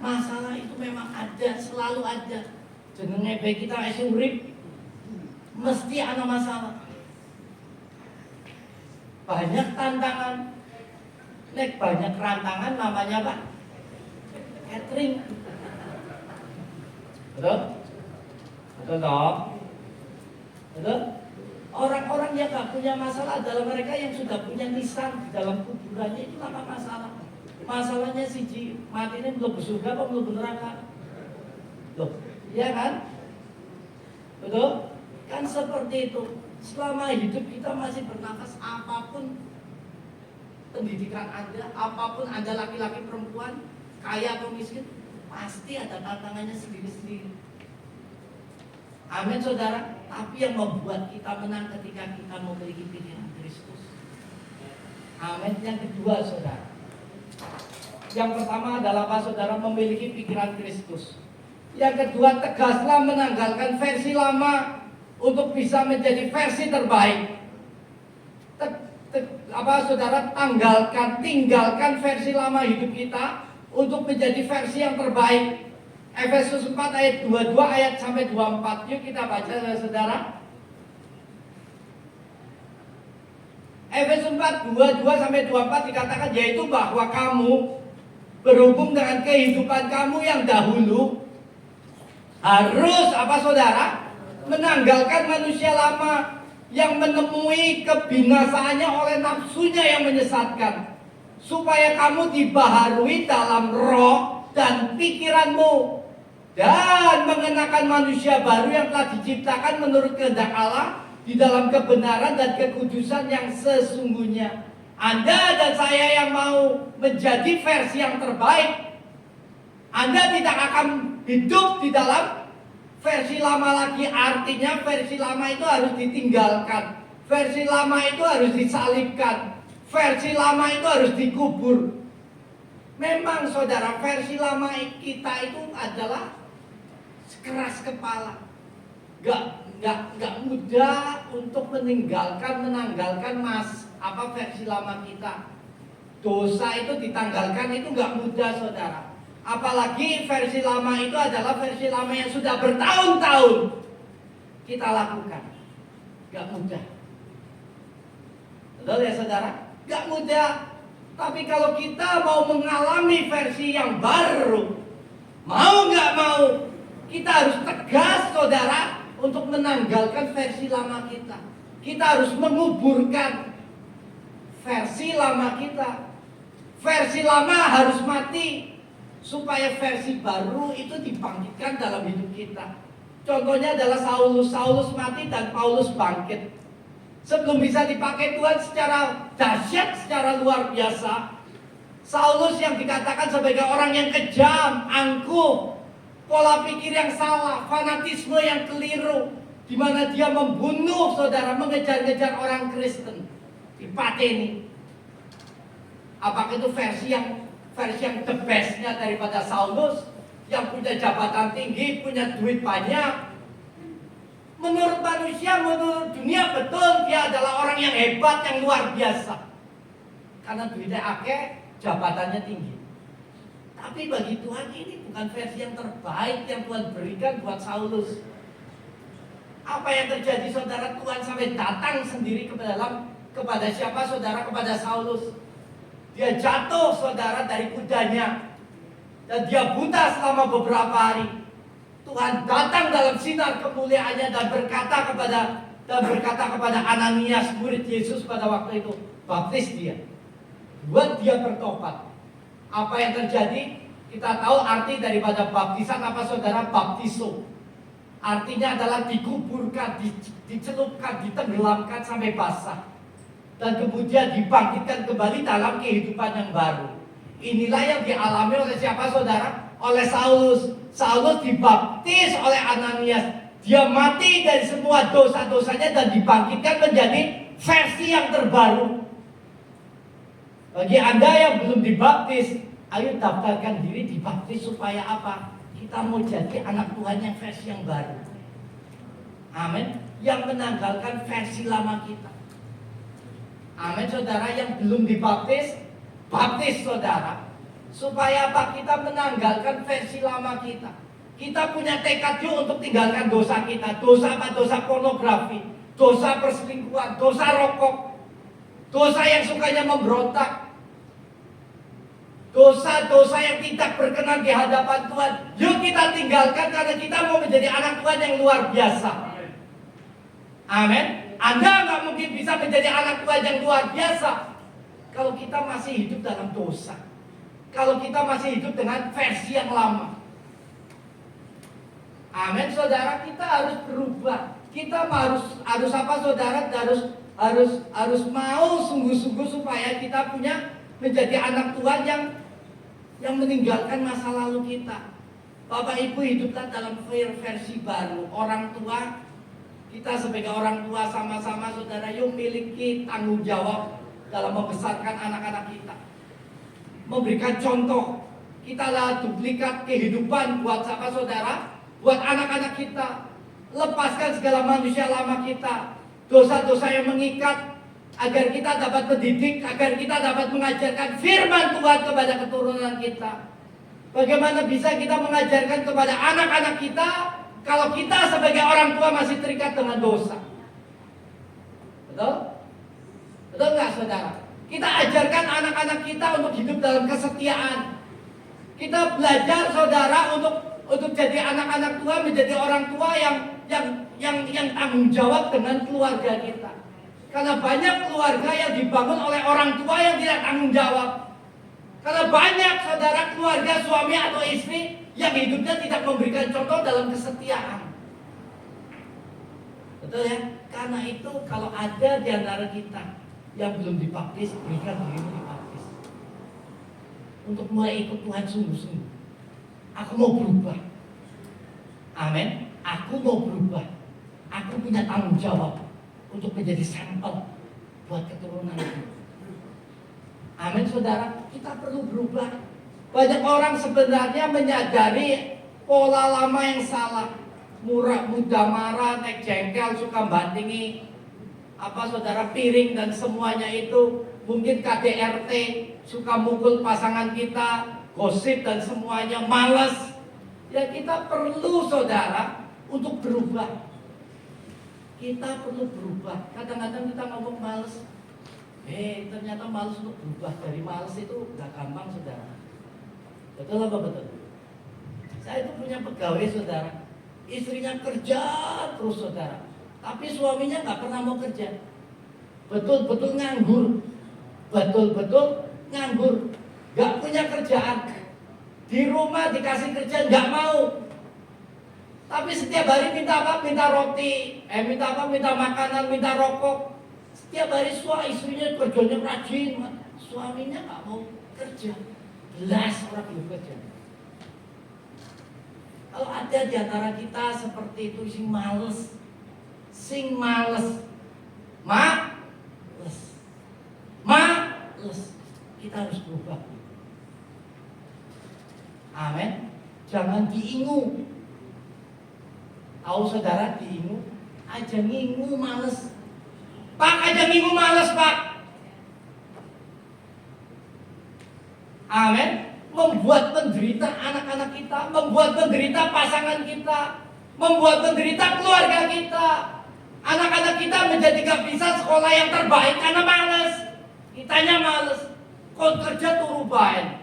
Masalah itu memang ada, selalu ada. Jenenge baik kita urip mesti ada masalah. Banyak tantangan. Nek banyak rantangan namanya apa? Catering. Betul? Betul dong? Betul? Orang-orang yang gak punya masalah adalah mereka yang sudah punya nisan di dalam kuburannya. Itu apa masalah? Masalahnya siji, mati ini belum surga apa belum neraka? Loh, iya kan? Betul? Kan seperti itu. Selama hidup kita masih bernafas, apapun pendidikan Anda, apapun Anda laki-laki perempuan, kaya atau miskin, pasti ada tantangannya sendiri-sendiri. Amin saudara. Tapi yang membuat kita menang ketika kita memiliki pikiran Kristus. Amin. Yang kedua saudara, yang pertama adalah apa saudara? Memiliki pikiran Kristus. Yang kedua, tegaslah menanggalkan versi lama untuk bisa menjadi versi terbaik. Saudara, tinggalkan versi lama hidup kita untuk menjadi versi yang terbaik. Efesus 4 ayat 22 ayat sampai 24. Yuk kita baca saudara. Efesus 4, 22-24 dikatakan yaitu bahwa kamu berhubung dengan kehidupan kamu yang dahulu harus apa saudara? Menanggalkan manusia lama yang menemui kebinasaannya oleh nafsunya yang menyesatkan, supaya kamu dibaharui dalam roh dan pikiranmu dan mengenakan manusia baru yang telah diciptakan menurut kehendak Allah di dalam kebenaran dan kekudusan yang sesungguhnya. Anda dan saya yang mau menjadi versi yang terbaik, Anda tidak akan hidup di dalam versi lama lagi. Artinya versi lama itu harus ditinggalkan, versi lama itu harus disalibkan, versi lama itu harus dikubur. Memang saudara, versi lama kita itu adalah keras kepala, nggak mudah untuk menanggalkan versi lama kita. Dosa itu ditanggalkan itu nggak mudah saudara. Apalagi versi lama itu adalah versi lama yang sudah bertahun-tahun kita lakukan. Nggak mudah. Betul ya saudara? Nggak mudah. Tapi kalau kita mau mengalami versi yang baru, mau nggak mau, kita harus tegas saudara untuk menanggalkan versi lama kita. Kita harus menguburkan versi lama kita. Versi lama harus mati supaya versi baru itu dibangkitkan dalam hidup kita. Contohnya adalah Saulus. Saulus mati dan Paulus bangkit. Sebelum bisa dipakai Tuhan secara dahsyat, secara luar biasa, Saulus yang dikatakan sebagai orang yang kejam, angkuh, pola pikir yang salah, fanatisme yang keliru, di mana dia membunuh saudara, mengejar-ngejar orang Kristen, dipateni. Apakah itu versi yang the bestnya daripada Saulus yang punya jabatan tinggi, punya duit banyak? Menurut manusia, menurut dunia, betul dia adalah orang yang hebat, yang luar biasa, karena duitnya akeh, jabatannya tinggi. Tapi bagi Tuhan ini bukan versi yang terbaik yang Tuhan berikan buat Saulus. Apa yang terjadi saudara? Tuhan sampai datang sendiri kepada siapa saudara? Kepada Saulus. Dia jatuh saudara dari kudanya dan dia buta selama beberapa hari. Tuhan datang dalam sinar kemuliaannya dan berkata kepada Ananias, murid Yesus pada waktu itu, baptis dia, buat dia bertobat. Apa yang terjadi? Kita tahu arti daripada baptisan apa saudara? Baptiso. Artinya adalah dikuburkan, dicelupkan, ditenggelamkan sampai basah, dan kemudian dibangkitkan kembali dalam kehidupan yang baru. Inilah yang dialami oleh siapa saudara? Oleh Saulus. Saulus dibaptis oleh Ananias. Dia mati dari semua dosa-dosanya dan dibangkitkan menjadi versi yang terbaru. Bagi Anda yang belum dibaptis, ayo daftarkan diri dibaptis supaya apa? Kita mau jadi anak Tuhan yang versi yang baru. Amin. Yang menanggalkan versi lama kita. Amin saudara. Yang belum dibaptis, baptis saudara. Supaya apa? Kita menanggalkan versi lama kita. Kita punya tekad yuk untuk tinggalkan dosa kita. Dosa apa? Dosa pornografi, dosa perselingkuhan, dosa rokok, dosa yang sukanya memberontak, dosa-dosa yang tidak berkenan di hadapan Tuhan. Yuk kita tinggalkan karena kita mau menjadi anak Tuhan yang luar biasa. Amin. Anda nggak mungkin bisa menjadi anak Tuhan yang luar biasa kalau kita masih hidup dalam dosa. Kalau kita masih hidup dengan versi yang lama. Amin saudara, kita harus berubah. Kita harus apa saudara? Harus mau sungguh-sungguh supaya kita menjadi anak Tuhan yang meninggalkan masa lalu kita. Bapak Ibu, hiduplah dalam versi baru. Orang tua, kita sebagai orang tua sama-sama saudara yuk miliki tanggung jawab dalam membesarkan anak-anak kita. Memberikan contoh. Kita adalah duplikat kehidupan buat siapa saudara? Buat anak-anak kita. Lepaskan segala manusia lama kita, dosa-dosa yang mengikat, agar kita dapat mendidik, agar kita dapat mengajarkan firman Tuhan kepada keturunan kita. Bagaimana bisa kita mengajarkan kepada anak-anak kita kalau kita sebagai orang tua masih terikat dengan dosa? Betul? Betul nggak saudara? Kita ajarkan anak-anak kita untuk hidup dalam kesetiaan. Kita belajar saudara untuk jadi anak-anak tua, menjadi orang tua yang tanggung jawab dengan keluarga kita. Karena banyak keluarga yang dibangun oleh orang tua yang tidak tanggung jawab. Karena banyak saudara keluarga suami atau istri yang hidupnya tidak memberikan contoh dalam kesetiaan. Betul ya? Karena itu kalau ada di antara kita yang belum dibaptis, berikan dirimu dibaptis. Untuk mulai ikut Tuhan sungguh-sungguh. Aku mau berubah. Amin. Aku mau berubah. Aku punya tanggung jawab untuk menjadi sampel buat keturunanku. Amin saudara, kita perlu berubah. Banyak orang sebenarnya menyadari pola lama yang salah. Mudah marah, naik jengkel, suka bandingi saudara, piring dan semuanya itu. Mungkin KDRT, suka mukul pasangan kita, gosip dan semuanya, malas. Ya kita perlu saudara untuk berubah. Kita perlu berubah. Kadang-kadang kita ngomong males. Ternyata males untuk berubah. Dari males itu gak gampang saudara. Betul apa betul? Saya itu punya pegawai saudara. Istrinya kerja terus saudara. Tapi suaminya gak pernah mau kerja. Betul-betul nganggur. Betul-betul nganggur. Gak punya kerjaan. Di rumah dikasih kerja gak mau. Tapi setiap hari minta apa? Minta roti, minta apa? Minta makanan, minta rokok. Setiap hari istrinya kerjanya rajin, suaminya nggak mau kerja. Belas orang belum kerja. Kalau ada di antara kita seperti itu, sing males, males, kita harus berubah. Amin. Jangan diingu. Tahu saudara diingu, aja ngingu males. Pak, aja ngingu males pak. Amin. Membuat menderita anak-anak kita, membuat menderita pasangan kita, membuat menderita keluarga kita. Anak-anak kita menjadi gak bisa sekolah yang terbaik karena males. Kitanya males. Kau kerja turu baik.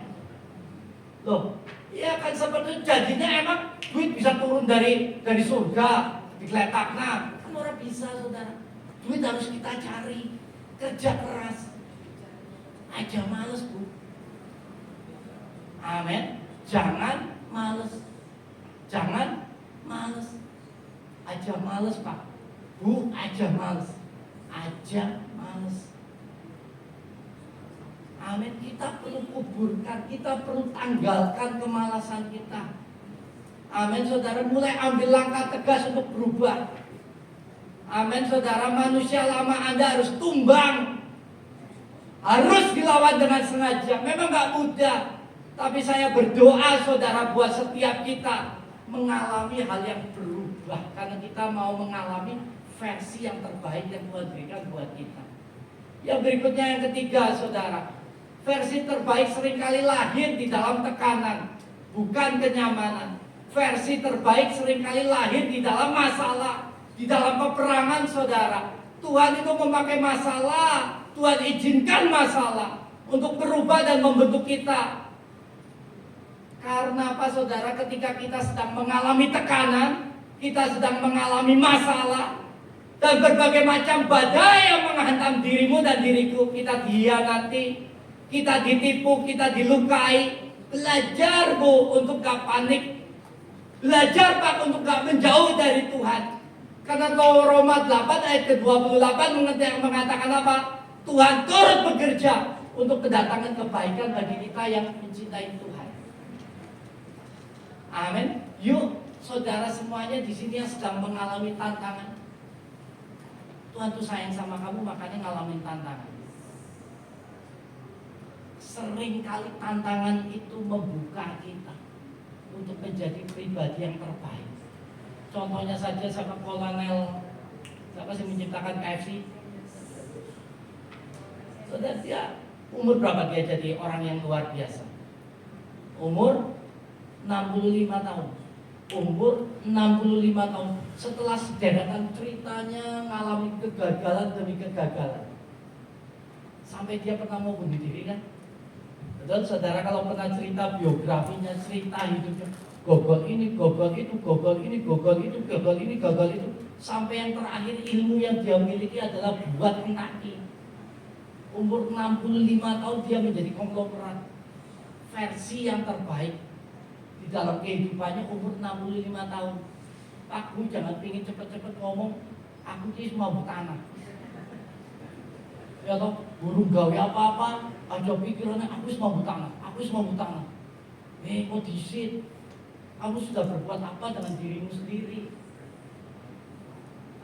Loh, iya kan seperti jadinya emang duit bisa turun dari surga digeletakna. Kan orang bisa saudara. Duit harus kita cari, kerja keras. Aja males bu. Amin. Jangan males. Jangan males. Aja males pak. Bu, aja males. Aja males. Amin. Kita perlu kuburkan, kita perlu tanggalkan kemalasan kita. Amin saudara, mulai ambil langkah tegas untuk berubah. Amin saudara, manusia lama Anda harus tumbang. Harus dilawan dengan sengaja. Memang gak mudah. Tapi saya berdoa saudara buat setiap kita mengalami hal yang berubah. Karena kita mau mengalami versi yang terbaik yang Tuhan berikan buat kita. Yang berikutnya yang ketiga saudara. Versi terbaik seringkali lahir di dalam tekanan, bukan kenyamanan. Versi terbaik seringkali lahir di dalam masalah, di dalam peperangan saudara. Tuhan itu memakai masalah, Tuhan izinkan masalah untuk berubah dan membentuk kita. Karena apa saudara? Ketika kita sedang mengalami tekanan, kita sedang mengalami masalah, dan berbagai macam badai yang menghantam dirimu dan diriku, kita dihianati, kita ditipu, kita dilukai. Belajar bu untuk gak panik. Belajar pak untuk gak menjauh dari Tuhan. Karena Roma 8 ayat ke-28 mengatakan apa? Tuhan turut bekerja untuk kedatangan kebaikan bagi kita yang mencintai Tuhan. Amin. Yuk saudara semuanya di sini yang sedang mengalami tantangan. Tuhan tuh sayang sama kamu makanya ngalamin tantangan. Seringkali tantangan itu membuka kita untuk menjadi pribadi yang terbaik. Contohnya saja sama kolonel siapa sih menciptakan KFC? Saudara dia umur berapa dia jadi orang yang luar biasa? Umur 65 tahun. Umur 65 tahun. Setelah sederetan ceritanya ngalami kegagalan demi kegagalan. sampai dia pernah mau bunuh diri kan? Betul, saudara kalau pernah cerita biografinya, cerita hidupnya, gogol ini, gogol itu, gogol ini, gogol itu, gogol ini, gogol itu, sampai yang terakhir ilmu yang dia miliki adalah buat kaki. Umur 65 tahun dia menjadi konglomerat. Versi yang terbaik di dalam kehidupannya umur 65 tahun. Aku jangan pingin cepet-cepet ngomong, aku ini mabuk tanah. Ya toh, burung gawe apa-apa, aja pikirannya aku mabuk tanah, aku mabuk tanah. Kok disit? Kamu sudah berbuat apa dengan dirimu sendiri?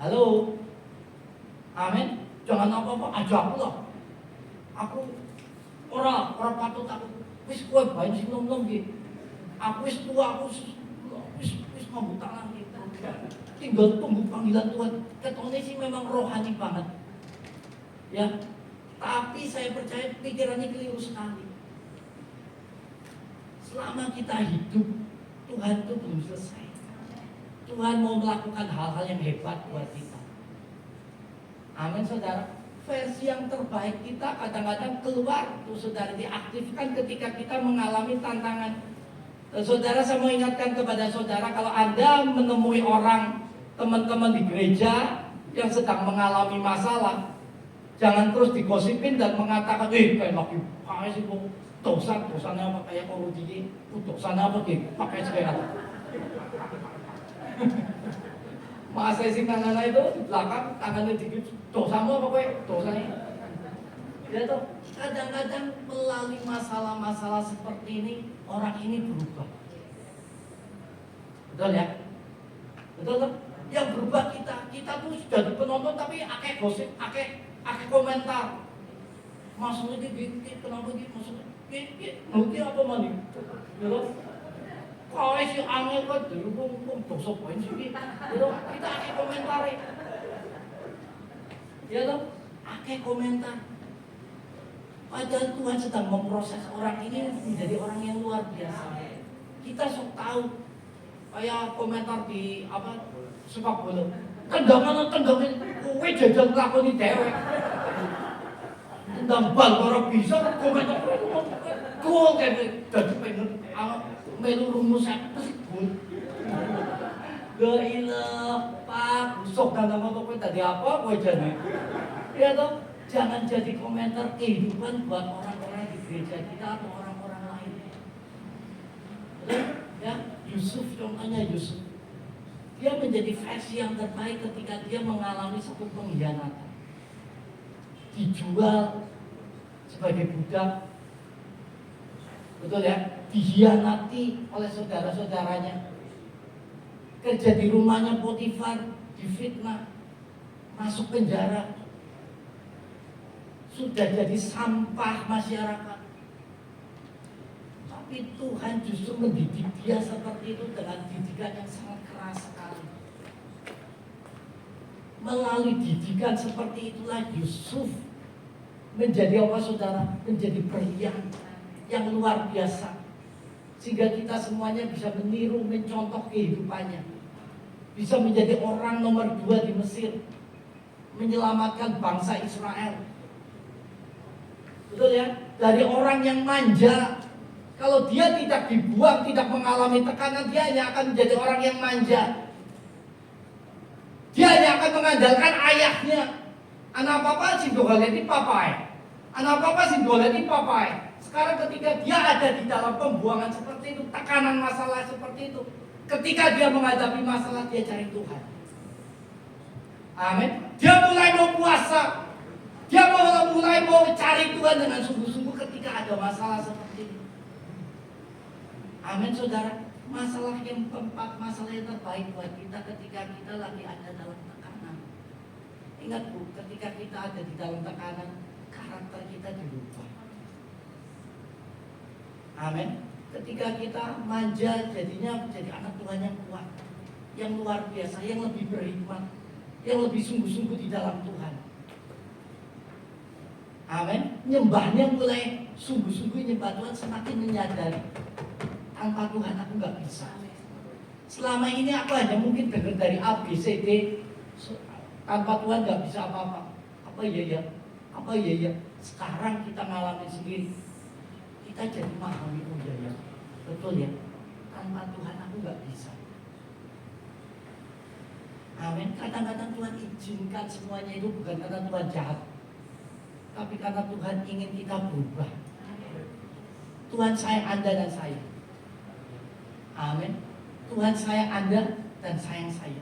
Halo? Amin? Jangan apa-apa, aja aku lah. Aku orang patut aku. Wis kowe bae sing nom-nom iki. Aku wis tua, aku wis mabuk tanah iki. Tinggal tunggu panggilan Tuhan. Ketone sih memang rohani banget. Ya, tapi saya percaya pikirannya keliru sekali. Selama kita hidup, Tuhan itu belum selesai. Tuhan mau melakukan hal-hal yang hebat buat kita. Amin, saudara. Versi yang terbaik kita kadang-kadang keluar tuh, saudara, diaktifkan ketika kita mengalami tantangan. Saudara, saya mau ingatkan kepada saudara, kalau Anda menemui orang, teman-teman di gereja yang sedang mengalami masalah, jangan terus digosipin dan mengatakan, kayak laki pakai sih dosanya apa kayak korupsi, dosanya apa gitu, pakai sekarang. Masa sih tangan itu di belakang, tangannya dikit, dosamu apa kowe? Dosanya. Ya toh, kadang-kadang melalui masalah-masalah seperti ini, orang ini berubah. Betul ya? Betul toh? Yang berubah kita tuh sudah di penonton tapi akeh gosip, akeh komentar. Maksudnya gitu, kenapa gitu? Maksudnya gitu apa mani? Ya toh? Kau sih angin kan dulu dosa poin sih, gitu. Kita akeh komentar, ya toh, akeh komentar. Padahal Tuhan sedang memproses orang ini menjadi orang yang luar biasa. Kita sok tahu, kayak komentar di apa sepak bola, tendangan, kowe jajal nglakoni dewek. Tendang bal ora bisa komentar gol kayak dadi pengen melu rumus tersebut. La ilah Pak, sok dan nama kowe tadi apa kowe jadi? Ya toh, jangan jadi komentar kehidupan buat orang-orang di gereja kita atau orang-orang lain. Ya, Yusuf, contohnya Yusuf. Dia menjadi versi yang terbaik ketika dia mengalami satu pengkhianatan. Dijual sebagai budak. Betul ya? Dikhianati oleh saudara-saudaranya. Kerja di rumahnya Potifar, difitnah, masuk penjara. Sudah jadi sampah masyarakat. Tapi Tuhan justru mendidik dia seperti itu dengan didikan yang sangat keras sekali. Melalui didikan seperti itulah Yusuf menjadi apa, saudara? Menjadi berlian yang luar biasa. Sehingga kita semuanya bisa meniru, mencontoh kehidupannya. Bisa menjadi orang nomor 2 di Mesir, menyelamatkan bangsa Israel. Betul ya? Dari orang yang manja, kalau dia tidak dibuang, tidak mengalami tekanan, dia hanya akan menjadi orang yang manja. Dia hanya akan mengandalkan ayahnya. Anak apa sih golek papai? Anak apa sih golek papai? Sekarang ketika dia ada di dalam pembuangan seperti itu, tekanan masalah seperti itu, ketika dia menghadapi masalah, dia cari Tuhan. Amin. Dia mulai mau puasa. Dia mulai mau cari Tuhan dengan sungguh-sungguh ketika ada masalah seperti ini. Amin, saudara. Masalah yang keempat, masalah yang terbaik buat kita ketika kita lagi ada dalam tekanan. Ingat Bu, ketika kita ada di dalam tekanan, karakter kita dirubah. Amin. Ketika kita manja, jadinya menjadi anak Tuhan yang kuat, yang luar biasa, yang lebih berhikmat, yang lebih sungguh-sungguh di dalam Tuhan. Amin. Nyembahnya mulai sungguh-sungguh nyembah Tuhan, semakin menyadari tanpa Tuhan aku nggak bisa. Selama ini aku hanya mungkin dengar dari A, B, C, D. Tanpa Tuhan nggak bisa apa-apa. Apa iya ya? Apa iya ya? Sekarang kita ngalamin sendiri. Kita jadi memahami, oh ya, betul ya. Tanpa Tuhan aku nggak bisa. Amin. Kadang-kadang Tuhan izinkan semuanya itu bukan karena Tuhan jahat, tapi karena Tuhan ingin kita berubah. Tuhan sayang Anda dan saya. Amin. Tuhan sayang Anda dan sayang saya.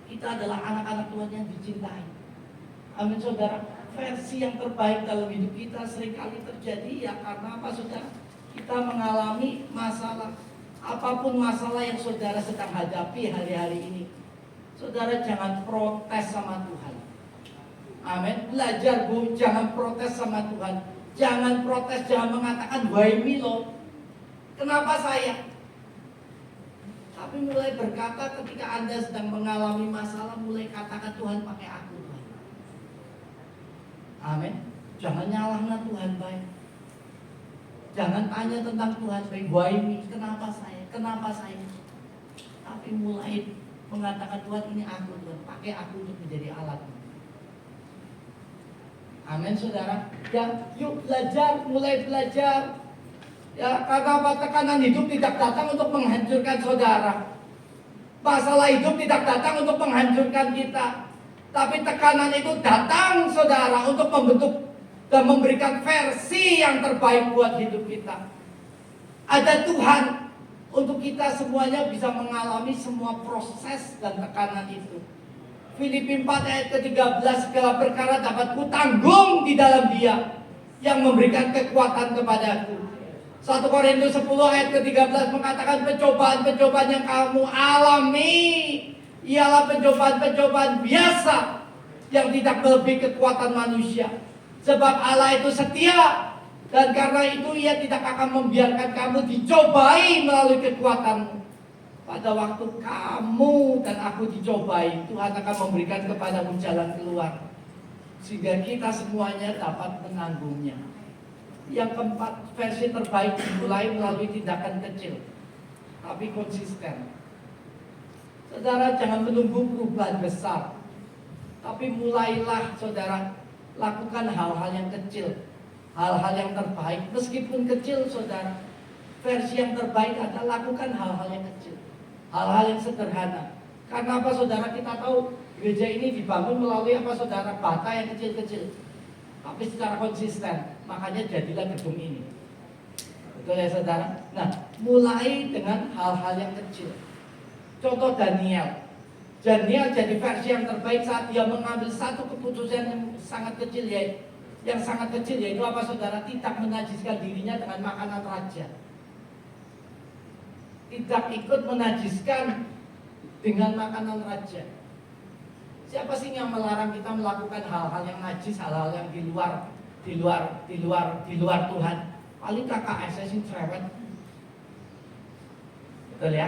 Kita adalah anak-anak Tuhan yang dicintai. Amin saudara. Versi yang terbaik dalam hidup kita seringkali terjadi ya karena apa saudara? Kita mengalami masalah. Apapun masalah yang saudara sedang hadapi hari-hari ini, saudara jangan protes sama Tuhan. Amin. Belajar Bu, jangan protes sama Tuhan. Jangan protes, jangan mengatakan why me Lord. Kenapa saya? Tapi mulai berkata ketika Anda sedang mengalami masalah, mulai katakan Tuhan pakai aku Tuhan. Amin. Jangan nyalahkan Tuhan baik. Jangan tanya tentang Tuhan baik, why me? Kenapa saya? Kenapa saya? Tapi mulai mengatakan Tuhan ini aku Tuhan, pakai aku untuk menjadi alat. Amin saudara. Ya, yuk belajar, mulai belajar. Ya, karena tekanan hidup tidak datang untuk menghancurkan saudara. Masalah hidup tidak datang untuk menghancurkan kita. Tapi tekanan itu datang saudara untuk membentuk dan memberikan versi yang terbaik buat hidup kita. Ada Tuhan untuk kita semuanya bisa mengalami semua proses dan tekanan itu. Filipi 4 ayat ke-13, segala perkara dapat kutanggung di dalam Dia yang memberikan kekuatan kepadaku. 1 Korintus 10 ayat ke-13 mengatakan pencobaan-pencobaan yang kamu alami ialah pencobaan-pencobaan biasa yang tidak melebihi kekuatan manusia. Sebab Allah itu setia dan karena itu Ia tidak akan membiarkan kamu dicobai melalui kekuatanmu. Pada waktu kamu dan aku dicobai, Tuhan akan memberikan kepadamu jalan keluar sehingga kita semuanya dapat menanggungnya. Yang keempat, versi terbaik dimulai melalui tindakan kecil tapi konsisten. Saudara jangan menunggu perubahan besar, tapi mulailah saudara lakukan hal-hal yang kecil, hal-hal yang terbaik. Meskipun kecil saudara, versi yang terbaik adalah lakukan hal-hal yang kecil, hal-hal yang sederhana. Karena apa saudara? Kita tahu gereja ini dibangun melalui apa saudara? Bata yang kecil-kecil, tapi secara konsisten. Makanya jadilah gedung ini. Betul ya saudara? Nah, mulai dengan hal-hal yang kecil. Contoh Daniel. Daniel jadi versi yang terbaik saat dia mengambil satu keputusan yang sangat kecil, yaitu apa saudara? Tidak menajiskan dirinya dengan makanan raja. Tidak ikut menajiskan dengan makanan raja. Siapa sih yang melarang kita melakukan hal-hal yang najis, hal-hal yang di luar Tuhan? Paling KKS sih cerewet. Betul ya?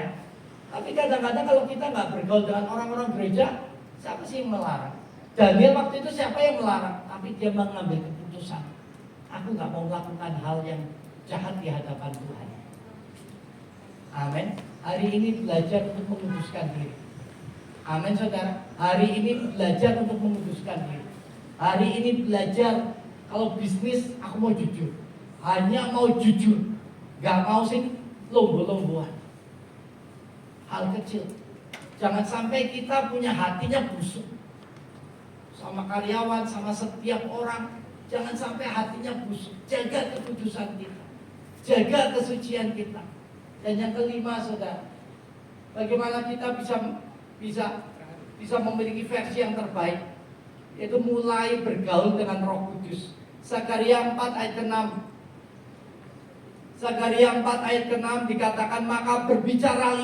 Tapi kadang-kadang kalau kita nggak bergaul dengan orang-orang gereja, siapa sih yang melarang? Daniel waktu itu siapa yang melarang? Tapi dia mengambil keputusan. Aku nggak mau melakukan hal yang jahat di hadapan Tuhan. Amin. Hari ini belajar untuk menguduskan diri. Amin saudara. Hari ini belajar untuk menguduskan diri. Hari ini belajar kalau bisnis aku mau jujur. Hanya mau jujur. Gak mau sih lombo-lomboan. Hal kecil. Jangan sampai kita punya hatinya busuk sama karyawan, sama setiap orang. Jangan sampai hatinya busuk. Jaga kekudusan kita, jaga kesucian kita. Dan yang kelima saudara, bagaimana kita bisa memiliki versi yang terbaik, yaitu mulai bergaul dengan Roh Kudus. Zakaria 4 ayat ke-6. Zakaria 4 ayat ke-6 dikatakan, maka berbicaralah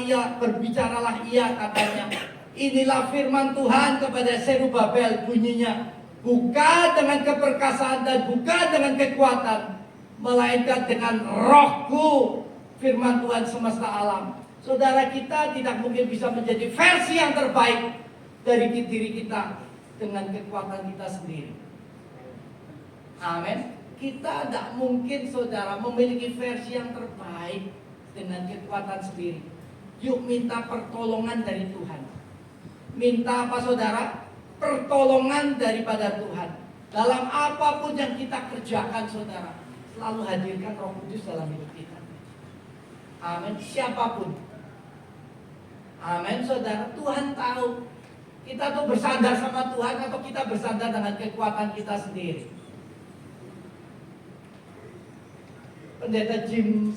ia katanya, inilah firman Tuhan kepada Zerubabel, bunyinya, bukan dengan keperkasaan dan bukan dengan kekuatan, melainkan dengan Rohku, firman Tuhan semesta alam. Saudara, kita tidak mungkin bisa menjadi versi yang terbaik dari diri kita dengan kekuatan kita sendiri. Amin. Kita tidak mungkin saudara memiliki versi yang terbaik dengan kekuatan sendiri. Yuk minta pertolongan dari Tuhan. Minta apa saudara? Pertolongan daripada Tuhan. Dalam apapun yang kita kerjakan, saudara, selalu hadirkan Roh Kudus dalam hidup kita. Amin. Siapapun. Amin, saudara. Tuhan tahu kita tuh bersandar sama Tuhan atau kita bersandar dengan kekuatan kita sendiri. Pendeta Jim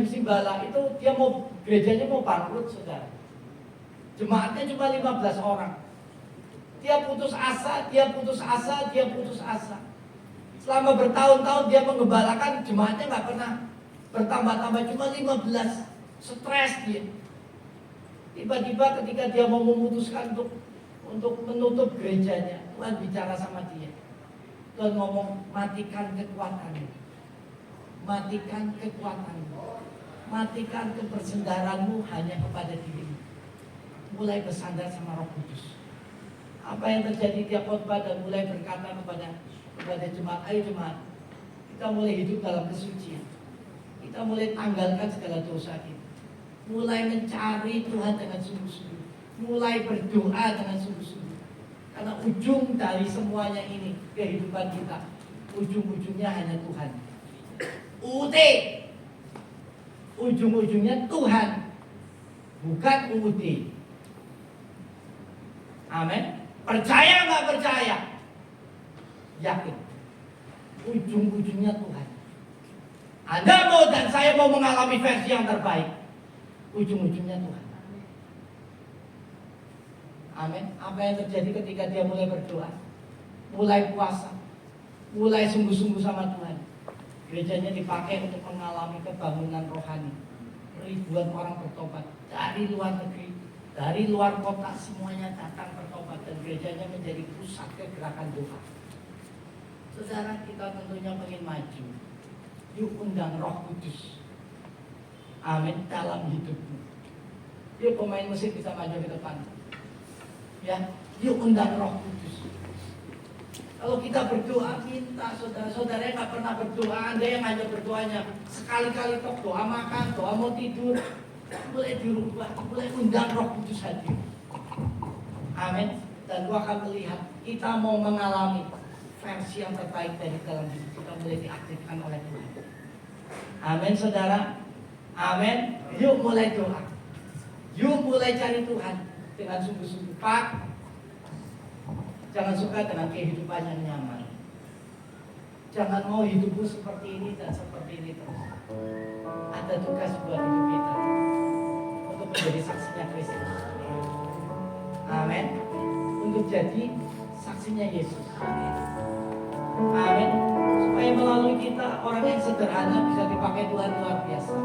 Simbala itu dia mau gerejanya mau bangkrut, saudara. Jemaatnya cuma 15 orang. Dia putus asa. Selama bertahun-tahun dia mengembalakan, jemaatnya nggak pernah bertambah-tambah, cuma 15. Stres dia. Tiba-tiba ketika dia mau memutuskan untuk menutup gerejanya, Tuhan bicara sama dia. Tuhan ngomong, matikan kekuatanmu. Matikan kebersendaranmu hanya kepada dirimu. Mulai bersandar sama Roh Kudus. Apa yang terjadi tiap khotbah dan mulai berkata kepada jemaat, ayo jemaat, kita mulai hidup dalam kesucian. Kita mulai tanggalkan segala dosa kita. Mulai mencari Tuhan dengan sungguh-sungguh. Mulai berdoa dengan sungguh-sungguh. Karena ujung dari semuanya ini, kehidupan kita, ujung-ujungnya hanya Tuhan. UT. Ujung-ujungnya Tuhan, bukan UUD. Amin. Percaya nggak percaya? Yakin. Ujung-ujungnya Tuhan. Anda mau dan saya mau mengalami versi yang terbaik. Ujung-ujungnya Tuhan. Amin. Apa yang terjadi ketika dia mulai berdoa, mulai puasa, mulai sungguh-sungguh sama Tuhan? Gerejanya dipakai untuk mengalami kebangunan rohani. Ribuan orang bertobat dari luar negeri, dari luar kota, semuanya datang bertobat dan gerejanya menjadi pusat kegerakan doa. Saudara, kita tentunya ingin maju. Yuk undang Roh Kudus. Amin, dalam hidupmu. Yuk pemain musik bisa maju ke depan. Ya, yuk undang Roh Kudus. Kalau kita berdoa, minta saudara-saudara yang nggak pernah berdoa, Anda yang hanya berdoanya sekali-kali tok, doa makan, doa mau tidur, mulai dirubah, mulai undang Roh Kudus hadir. Amin. Dan gua akan melihat kita mau mengalami versi yang terbaik dari dalam hidup kita mulai diaktifkan oleh Tuhan. Amin, saudara. Amin. Yuk mulai doa. Yuk mulai cari Tuhan dengan sungguh-sungguh. Pak, jangan suka dengan kehidupan yang nyaman. Jangan mau hidupmu seperti ini dan seperti ini terus. Ada tugas buat hidup kita untuk menjadi saksinya Kristus. Amin. Untuk jadi saksinya Yesus. Amin. Supaya melalui kita orang yang sederhana bisa dipakai Tuhan luar biasa.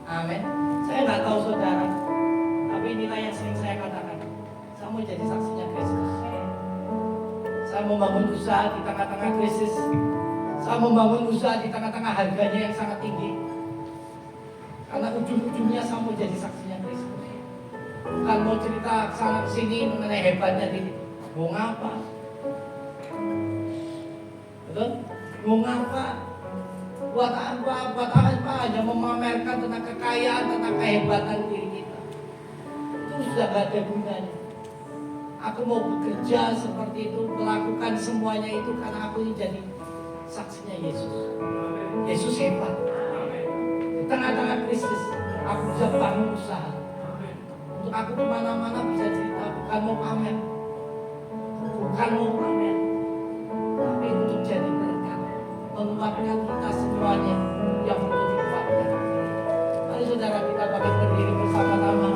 Amin. Saya nggak tahu saudara, tapi inilah yang sering saya katakan. Saya mau jadi saksinya Kristus. Saya mau membangun usaha di tengah-tengah krisis. Saya mau membangun usaha di tengah-tengah harganya yang sangat tinggi. Karena ujung-ujungnya saya mau jadi saksinya Kristus. Bukan mau cerita sana sini mengenai hebatnya diri. Mau ngapa? Betul? Mau ngapa? Buat apa? Buat apa? Hanya memamerkan tentang kekayaan, tentang kehebatan diri kita. Itu sudah gak ada gunanya. Aku mau bekerja seperti itu, melakukan semuanya itu karena aku ini jadi saksinya Yesus. Yesus hebat. Di tengah-tengah krisis, aku bisa bangun usaha. Untuk aku kemana-mana bisa cerita, bukan mau pamer, tapi untuk jadi berkat, menguatkan kita semuanya yang perlu dikuatkan. Mari saudara kita bangkit berdiri bersama-sama.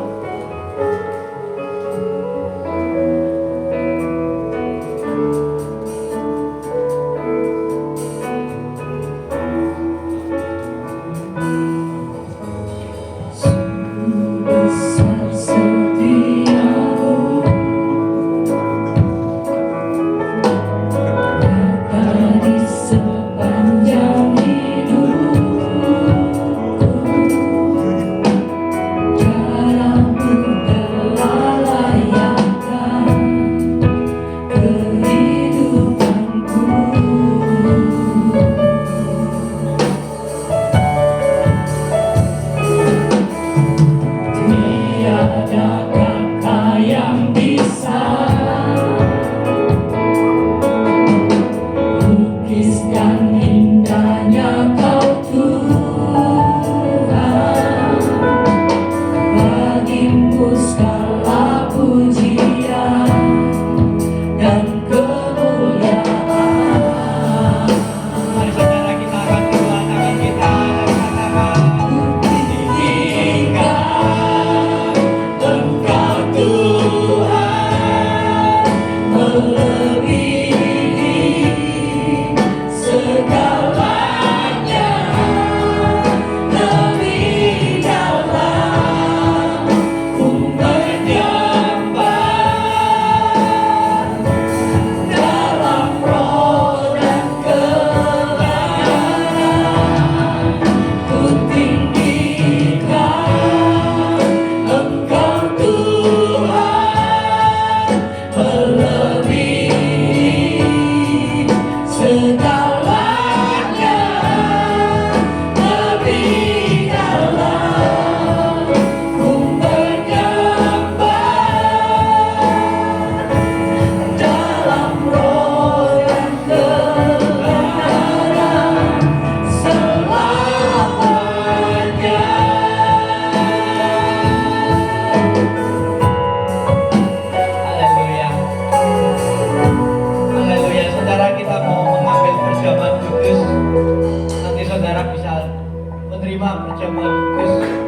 menerima perjamuan kudus.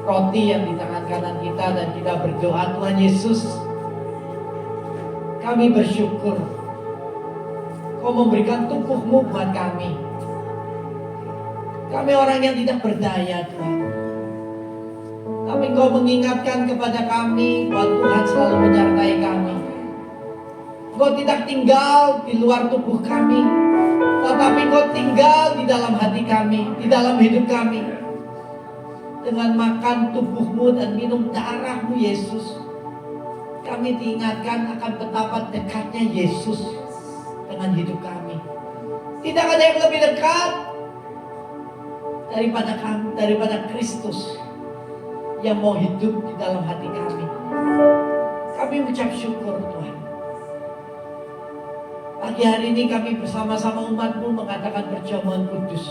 roti yang di tangan kanan kita dan kita berdoa, Tuhan Yesus, kami bersyukur Kau memberikan tubuh-Mu buat kami. Kami orang yang tidak berdaya, Tuhan. Tapi Kau mengingatkan kepada kami bahwa Tuhan selalu menyertai kami. Kau tidak tinggal di luar tubuh kami, tetapi Kau tinggal di dalam hati kami, di dalam hidup kami. Dengan makan tubuh-Mu dan minum darah-Mu, Yesus, kami diingatkan akan betapa dekatnya Yesus dengan hidup kami. Tidak ada yang lebih dekat daripada Kristus yang mau hidup di dalam hati kami. Kami ucap syukur, Tuhan. Pagi hari ini kami bersama-sama umat-Mu mengadakan perjamuan kudus.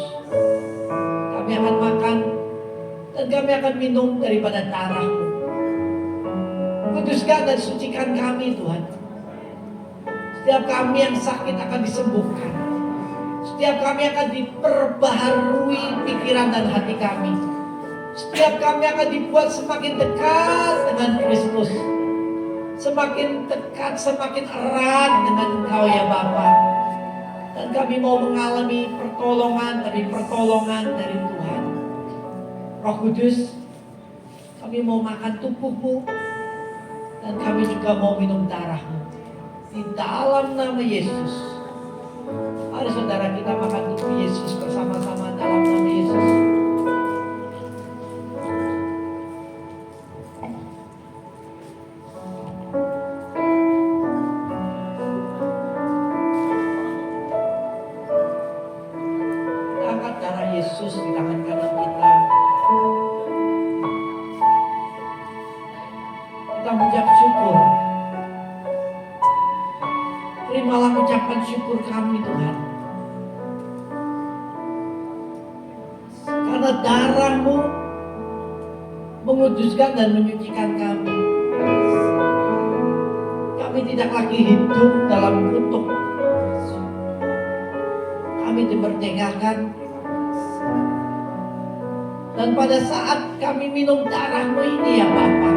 Kami akan makan dan kami akan minum daripada darah-Mu. Kuduskan dan sucikan kami, Tuhan. Setiap kami yang sakit akan disembuhkan. Setiap kami akan diperbaharui pikiran dan hati kami. Setiap kami akan dibuat semakin dekat dengan Kristus. Semakin dekat, semakin erat dengan Engkau ya Bapa. Dan kami mau mengalami pertolongan dari Tuhan. Roh Kudus, kami mau makan tubuh-Mu dan kami juga mau minum darah-Mu. Di dalam nama Yesus. Mari saudara kita makan tubuh Yesus bersama-sama dalam nama Yesus. kita mengucap syukur. Terimalah ucapan syukur kami Tuhan. Karena darah-Mu menguduskan dan menyucikan kami. Kami tidak lagi hidup dalam kutuk. Kami dimerdekakan. Dan pada saat kami minum darah-Mu ini ya Bapa,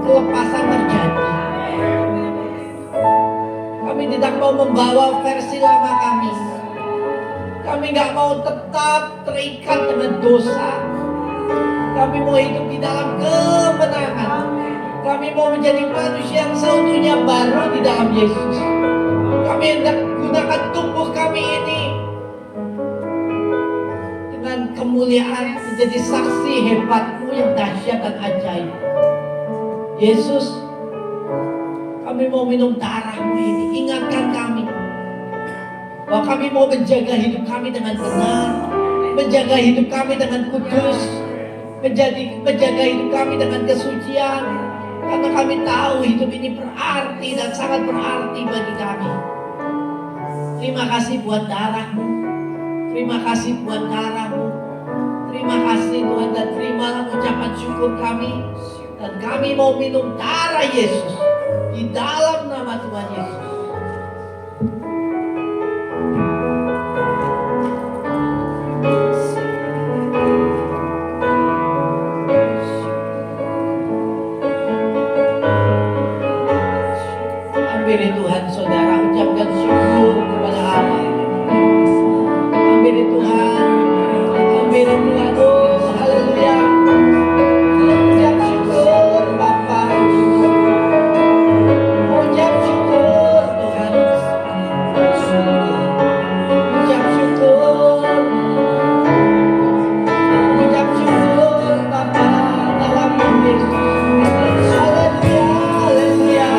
kelepasan terjadi. Kami tidak mau membawa versi lama kami. Kami gak mau tetap terikat dengan dosa. Kami mau hidup di dalam kemenangan. Kami mau menjadi manusia yang seutuhnya baru di dalam Yesus. Kami hendak gunakan tubuh kami ini dengan kemuliaan menjadi saksi hebat-Mu yang dahsyat dan ajaib. Yesus, kami mau minum darah-Mu ini. Ingatkan kami bahwa kami mau menjaga hidup kami dengan benar, menjaga hidup kami dengan kudus, menjaga hidup kami dengan kesucian. Karena kami tahu hidup ini berarti dan sangat berarti bagi kami. Terima kasih buat darah-Mu. Terima kasih buat darah-Mu. Terima kasih Tuhan, dan terimalah ucapan syukur kami. Dan kami mau minum darah Yesus di dalam nama Tuhan Yesus. Hampiri Tuhan, saudara, ucapkan syukur kepada Allah. Hampiri Tuhan, hampiri Tuhan. Oh, haleluya. Ucap syukur Bapa. Ucap syukur Tuhan. Ucap syukur. Ucap syukur Bapa dalam Yesus. Haleluya, haleluya.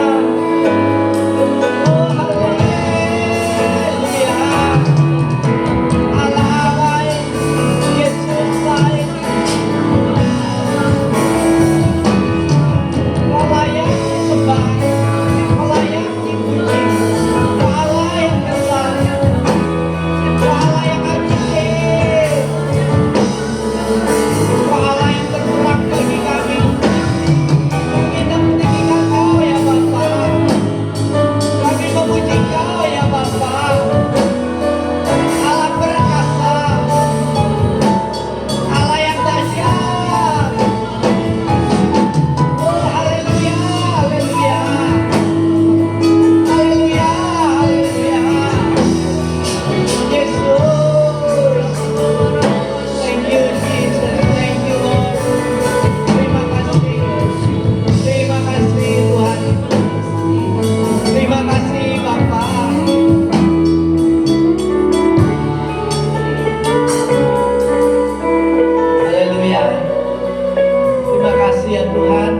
Oh, haleluya. Allah baik, Yesus baik. Allah yang disembah, Allah yang dipuji, Allah yang besar, Allah yang ajaib, Allah yang terpulang bagi kami. Kita meninggikan Kau ya Bapa, kami memuji Kau ya Bapa. Allah perkasa, Allah yang dahsyat. Oh, haleluya, haleluya. Haleluya, haleluya. Yesus. Thank you Jesus, thank you Lord. Terima kasih. Terima kasih Tuhan. Terima kasih Bapa. Haleluya. Terima kasih ya Tuhan.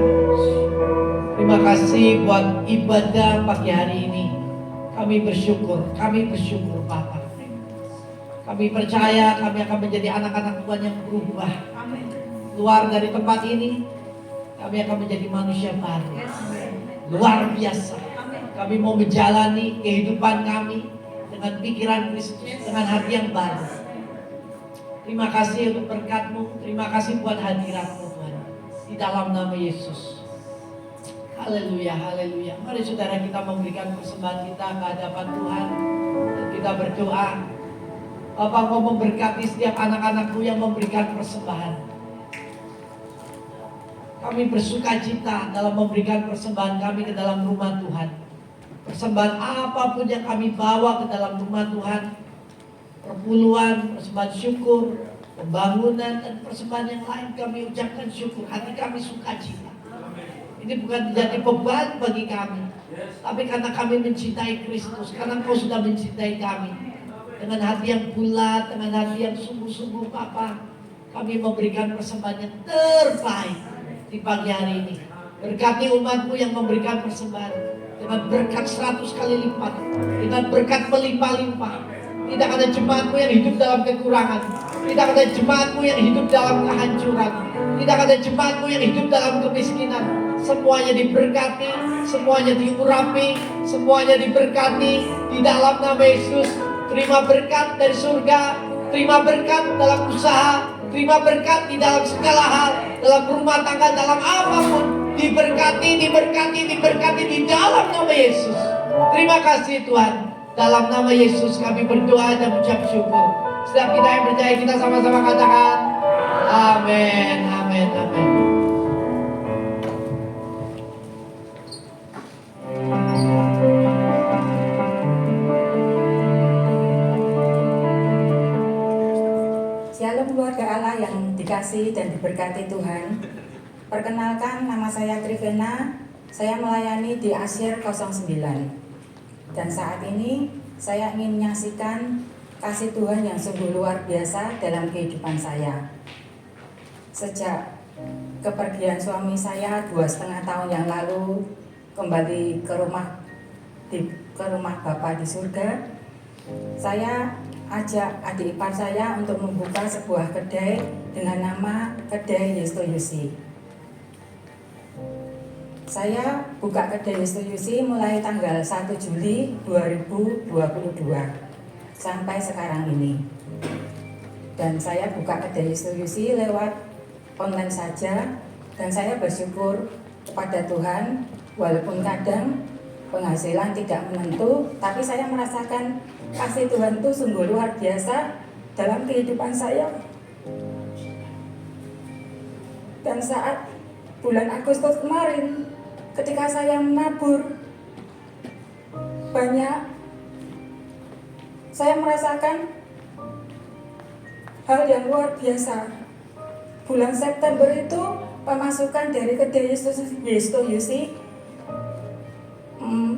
Terima kasih buat ibadah pagi hari ini. Kami bersyukur Bapa. Kami percaya kami akan menjadi anak-anak Tuhan yang berubah. Keluar dari tempat ini, kami akan menjadi manusia baru. Luar biasa. Kami mau menjalani kehidupan kami dengan pikiran Kristus, dengan hati yang baru. Terima kasih untuk berkat-Mu. Terima kasih buat hadirat-Mu Tuhan. Di dalam nama Yesus. Haleluya, haleluya. Mari saudara kita memberikan persembahan kita ke hadapan Tuhan. Dan kita berdoa. Bapak mau memberkati setiap anak-anak-Mu yang memberikan persembahan. Kami bersukacita dalam memberikan persembahan kami ke dalam rumah Tuhan. Persembahan apapun yang kami bawa ke dalam rumah Tuhan, perpuluhan, persembahan syukur, pembangunan, dan persembahan yang lain, kami ucapkan syukur. Hati kami sukacita. Ini bukan menjadi beban bagi kami, tapi karena kami mencintai Kristus, karena Engkau sudah mencintai kami. Dengan hati yang bulat, dengan hati yang sungguh-sungguh Bapa, kami memberikan persembahan yang terbaik di pagi hari ini. Berkati umat-Mu yang memberikan persembahan dengan berkat 100 kali lipat, dengan berkat melimpah-limpah. Tidak ada jemaat-Mu yang hidup dalam kekurangan, tidak ada jemaat-Mu yang hidup dalam kehancuran, tidak ada jemaat-Mu yang hidup dalam kemiskinan. semuanya diberkati, semuanya diurapi, semuanya diberkati di dalam nama Yesus. Terima berkat dari surga, terima berkat dalam usaha, terima berkat di dalam segala hal, dalam rumah tangga, dalam apapun. Diberkati, diberkati, diberkati di dalam nama Yesus. Terima kasih Tuhan. Dalam nama Yesus kami berdoa dan mengucap syukur. Setiap kita yang percaya, kita sama-sama katakan amin, amin, amin. Shalom keluarga Allah yang dikasihi dan diberkati Tuhan. Perkenalkan, nama saya Trivena. Saya melayani di Asyir 09. Dan saat ini saya ingin menyaksikan kasih Tuhan yang sungguh luar biasa dalam kehidupan saya. Sejak kepergian suami saya 2,5 tahun yang lalu kembali ke rumah Bapa di surga, saya ajak adik ipar saya untuk membuka sebuah kedai dengan nama Kedai Yestoyusi. Saya buka Kedai Yestoyusi mulai tanggal 1 Juli 2022 sampai sekarang ini. Dan saya buka Kedai Yestoyusi lewat online saja, dan saya bersyukur kepada Tuhan walaupun kadang penghasilan tidak menentu, tapi saya merasakan kasih Tuhan itu sungguh luar biasa dalam kehidupan saya. Dan saat bulan Agustus kemarin, ketika saya menabur, saya merasakan hal yang luar biasa. Bulan September itu pemasukan dari Kedai Yestoyusi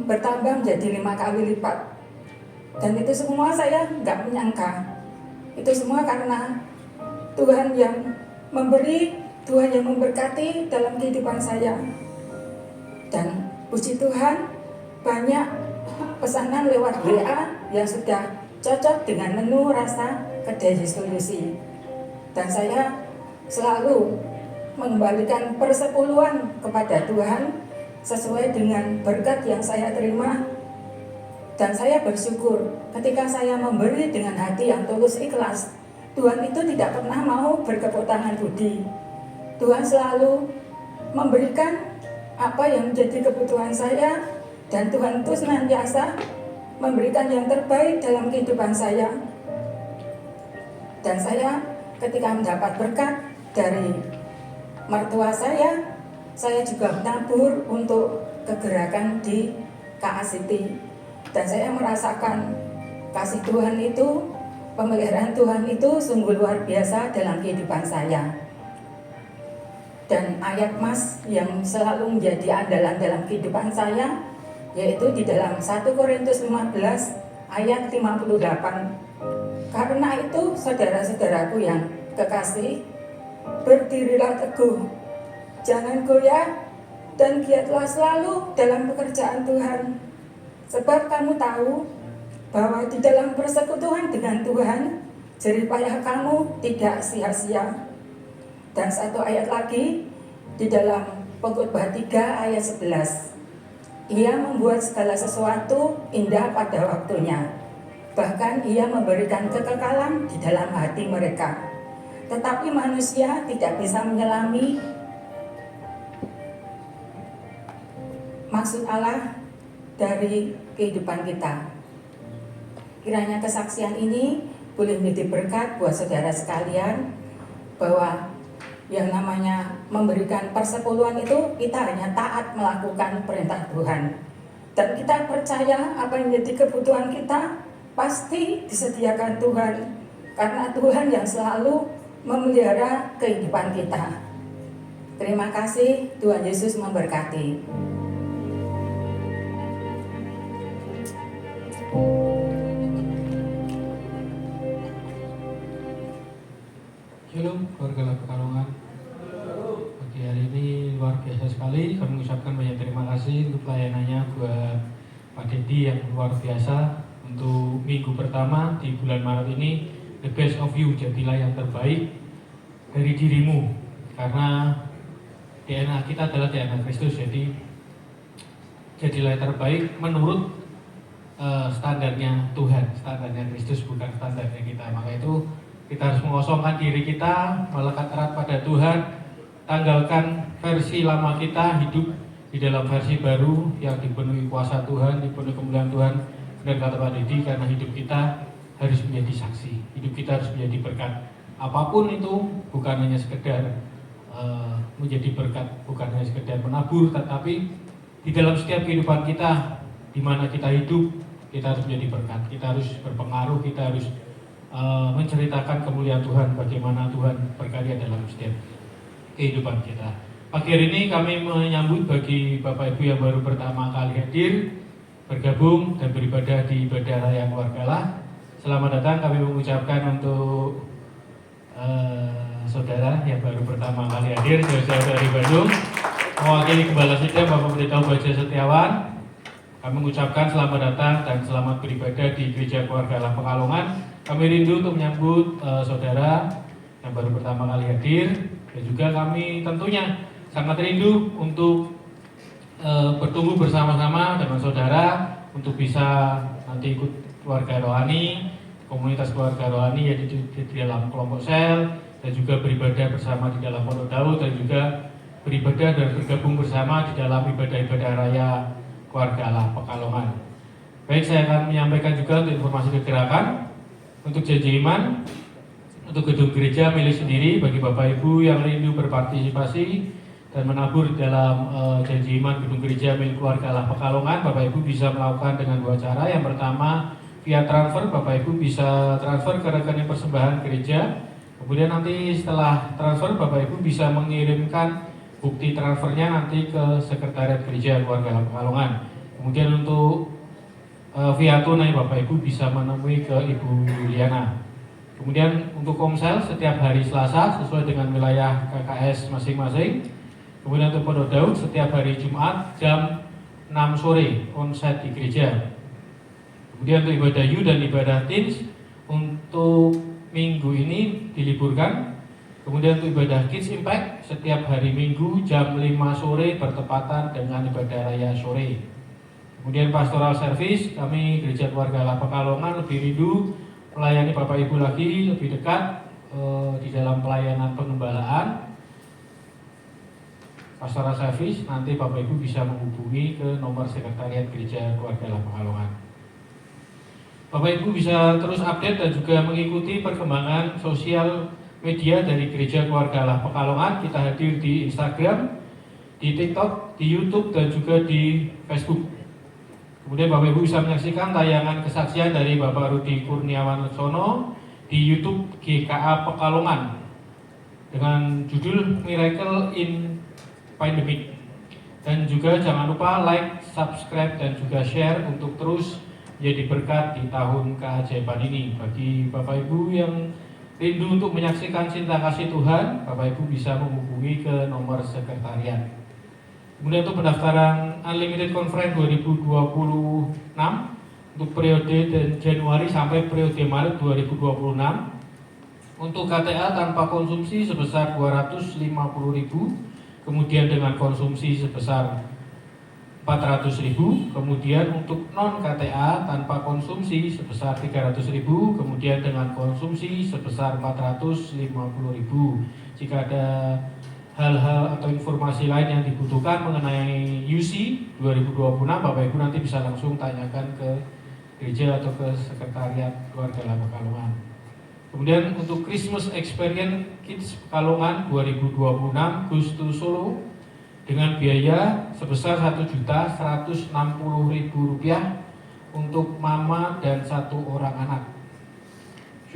bertambah menjadi 5 kali lipat. Dan itu semua saya nggak menyangka. Itu semua karena Tuhan yang memberi, Tuhan yang memberkati dalam kehidupan saya. Dan puji Tuhan, banyak pesanan lewat WA yang sudah cocok dengan menu rasa Kedai Yestoyusi. Dan saya selalu mengembalikan persepuluhan kepada Tuhan sesuai dengan berkat yang saya terima. Dan saya bersyukur ketika saya memberi dengan hati yang tulus ikhlas, Tuhan itu tidak pernah mau bertepuk tangan budi. Tuhan selalu memberikan apa yang menjadi kebutuhan saya, dan Tuhan itu senantiasa memberikan yang terbaik dalam kehidupan saya. Dan saya ketika mendapat berkat dari mertua saya juga menabur untuk kegerakan di KA City. Dan saya merasakan kasih Tuhan itu, pemeliharaan Tuhan itu sungguh luar biasa dalam kehidupan saya. Dan ayat mas yang selalu menjadi andalan dalam kehidupan saya, yaitu di dalam 1 Korintus 15 ayat 58. Karena itu saudara-saudaraku yang kekasih, berdirilah teguh, jangan goyah, dan giatlah selalu dalam pekerjaan Tuhan. Sebab kamu tahu bahwa di dalam persekutuan dengan Tuhan, jerih payah kamu tidak sia-sia. Dan satu ayat lagi di dalam Pengkhotbah 3 ayat 11. Ia membuat segala sesuatu indah pada waktunya. Bahkan ia memberikan kekekalan di dalam hati mereka. Tetapi manusia tidak bisa menyelami maksud Allah dari kehidupan kita. Kiranya kesaksian ini boleh menjadi berkat buat saudara sekalian, bahwa yang namanya memberikan persepuluhan itu kita hanya taat melakukan perintah Tuhan. Dan kita percaya apa yang menjadi kebutuhan kita pasti disediakan Tuhan, karena Tuhan yang selalu memelihara kehidupan kita. Terima kasih, Tuhan Yesus memberkati. Shalom keluarga Pekalongan. Pagi hari ini luar biasa sekali. Kami mengucapkan banyak terima kasih untuk pelayanannya buat Pak Dedi yang luar biasa. Untuk minggu pertama di bulan Maret ini, the best of you, jadilah yang terbaik dari dirimu. Karena DNA kita adalah DNA Kristus, jadi jadilah yang terbaik menurut standarnya Tuhan, standarnya Kristus, bukan standarnya kita. Maka itu kita harus mengosongkan diri kita, melekat erat pada Tuhan, tanggalkan versi lama kita, hidup di dalam versi baru yang dipenuhi kuasa Tuhan, dipenuhi kemuliaan Tuhan. Dan kata Pak Dedi, karena hidup kita harus menjadi saksi, hidup kita harus menjadi berkat. Apapun itu bukan hanya sekedar menjadi berkat, bukan hanya sekedar menabur, tetapi di dalam setiap kehidupan kita, di mana kita hidup, kita harus menjadi berkat, kita harus berpengaruh, kita harus menceritakan kemuliaan Tuhan, bagaimana Tuhan berkarya dalam setiap kehidupan kita. Pagi hari ini kami menyambut bagi Bapak Ibu yang baru pertama kali hadir, bergabung dan beribadah di ibadah raya keluarga Allah. Selamat datang, kami mengucapkan untuk saudara yang baru pertama kali hadir, jauh-jauh dari Bandung, mewakili Gembala Sidang Bapak Pendeta Baja Setiawan. Kami mengucapkan selamat datang dan selamat beribadah di Gereja Keluarga Allah Pekalongan. Kami rindu untuk menyambut saudara yang baru pertama kali hadir, dan juga kami tentunya sangat rindu untuk bertumbuh bersama-sama dengan saudara untuk bisa nanti ikut keluarga rohani, komunitas keluarga rohani yaitu di dalam kelompok sel, dan juga beribadah bersama di dalam Pondok Daud, dan juga beribadah dan bergabung bersama di dalam ibadah-ibadah raya keluarga Allah Pekalongan. Baik, saya akan menyampaikan juga untuk informasi kegerakan, untuk janji iman, untuk gedung gereja milik sendiri bagi Bapak Ibu yang rindu berpartisipasi dan menabur dalam janji iman gedung gereja milik keluarga Allah Pekalongan. Bapak Ibu bisa melakukan dengan dua cara. Yang pertama, via transfer, Bapak Ibu bisa transfer ke rekening persembahan gereja. Kemudian nanti setelah transfer, Bapak Ibu bisa mengirimkan bukti transfernya nanti ke sekretariat gereja keluarga Allah Pekalongan. Kemudian untuk via tunai, Bapak Ibu bisa menemui ke Ibu Yuliana. Kemudian untuk komsel setiap hari Selasa sesuai dengan wilayah KKS masing-masing. Kemudian untuk Pondok Daud setiap hari Jumat jam 6 sore onsite di gereja. Kemudian untuk ibadah You dan ibadah Teens untuk minggu ini diliburkan. Kemudian untuk ibadah Kids Impact setiap hari Minggu jam 5 sore bertepatan dengan ibadah raya sore. Kemudian pastoral service, kami Gereja Keluarga Allah Pekalongan lebih rindu melayani Bapak Ibu lagi lebih dekat di dalam pelayanan pengembalaan. Pastoral service nanti Bapak Ibu bisa menghubungi ke nomor sekretariat Gereja Keluarga Allah Pekalongan. Bapak Ibu bisa terus update dan juga mengikuti perkembangan sosial media dari Gereja Keluarga Allah Pekalongan. Kita hadir di Instagram, di TikTok, di YouTube, dan juga di Facebook. Kemudian Bapak Ibu bisa menyaksikan tayangan kesaksian dari Bapak Rudi Kurniawan Leksono di YouTube GKA Pekalongan dengan judul Miracle in Pandemic. Dan juga jangan lupa like, subscribe, dan juga share untuk terus menjadi berkat di tahun keajaiban ini. Bagi Bapak Ibu yang rindu untuk menyaksikan cinta kasih Tuhan, Bapak Ibu bisa menghubungi ke nomor sekretariat. Kemudian untuk pendaftaran Unlimited Conference 2026 untuk periode Januari sampai periode Maret 2026, untuk KTA tanpa konsumsi sebesar 250.000, kemudian dengan konsumsi sebesar 400.000, kemudian untuk non KTA tanpa konsumsi sebesar 300.000, kemudian dengan konsumsi sebesar 450.000. Jika ada hal-hal atau informasi lain yang dibutuhkan mengenai UC 2026, Bapak Ibu nanti bisa langsung tanyakan ke gereja atau ke sekretariat Keluarga Allah Pekalongan. Kemudian untuk Christmas Experience Kids Pekalongan 2026 Goes to Solo dengan biaya sebesar Rp1.160.000 untuk mama dan 1 orang anak.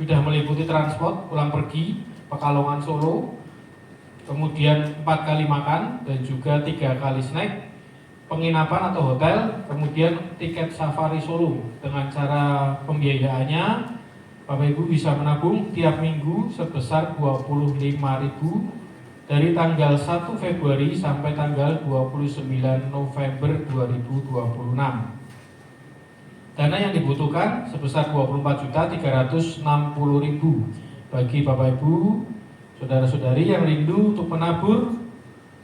Sudah meliputi transport pulang pergi Pekalongan Solo, kemudian 4 kali makan dan juga 3 kali snack, penginapan atau hotel, kemudian tiket safari Solo. Dengan cara pembiayaannya, Bapak Ibu bisa menabung tiap minggu sebesar 25.000 dari tanggal 1 Februari sampai tanggal 29 November 2026. Dana yang dibutuhkan sebesar 24.360.000 bagi Bapak Ibu, saudara-saudari yang rindu untuk menabur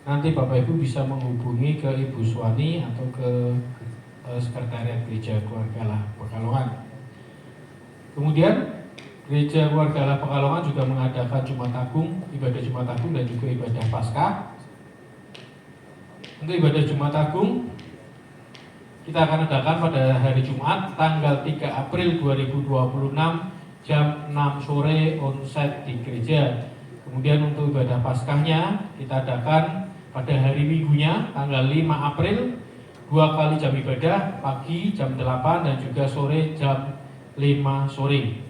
nanti Bapak Ibu bisa menghubungi ke Ibu Suwani atau ke Sekretariat Gereja Keluarga Allah Pekalongan. Kemudian Gereja Keluarga Allah Pekalongan juga mengadakan Jumat Agung, ibadah Jumat Agung dan juga ibadah Paskah. Untuk ibadah Jumat Agung kita akan adakan pada hari Jumat tanggal 3 April 2026 jam 6 sore onsite di gereja. Kemudian untuk ibadah Paskahnya kita adakan pada hari Minggunya tanggal 5 April 2 kali jam ibadah, pagi jam 8 dan juga sore jam 5 sore.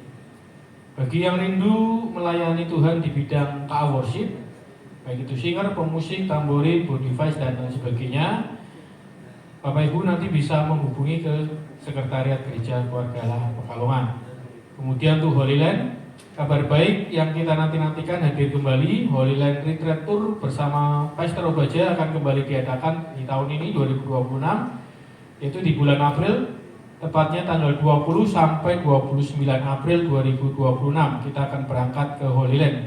Bagi yang rindu melayani Tuhan di bidang KA Worship, baik itu singer, pemusik, tamborin, body device dan lain sebagainya, Bapak Ibu nanti bisa menghubungi ke Sekretariat Gereja Keluarga Allah Pekalongan. Kemudian untuk Holy Land, kabar baik yang kita nantikan hadir kembali. Holy Land Retreat Tour bersama Pastor Obaja akan kembali diadakan di tahun ini 2026, yaitu di bulan April, tepatnya tanggal 20 sampai 29 April 2026. Kita akan berangkat ke Holy Land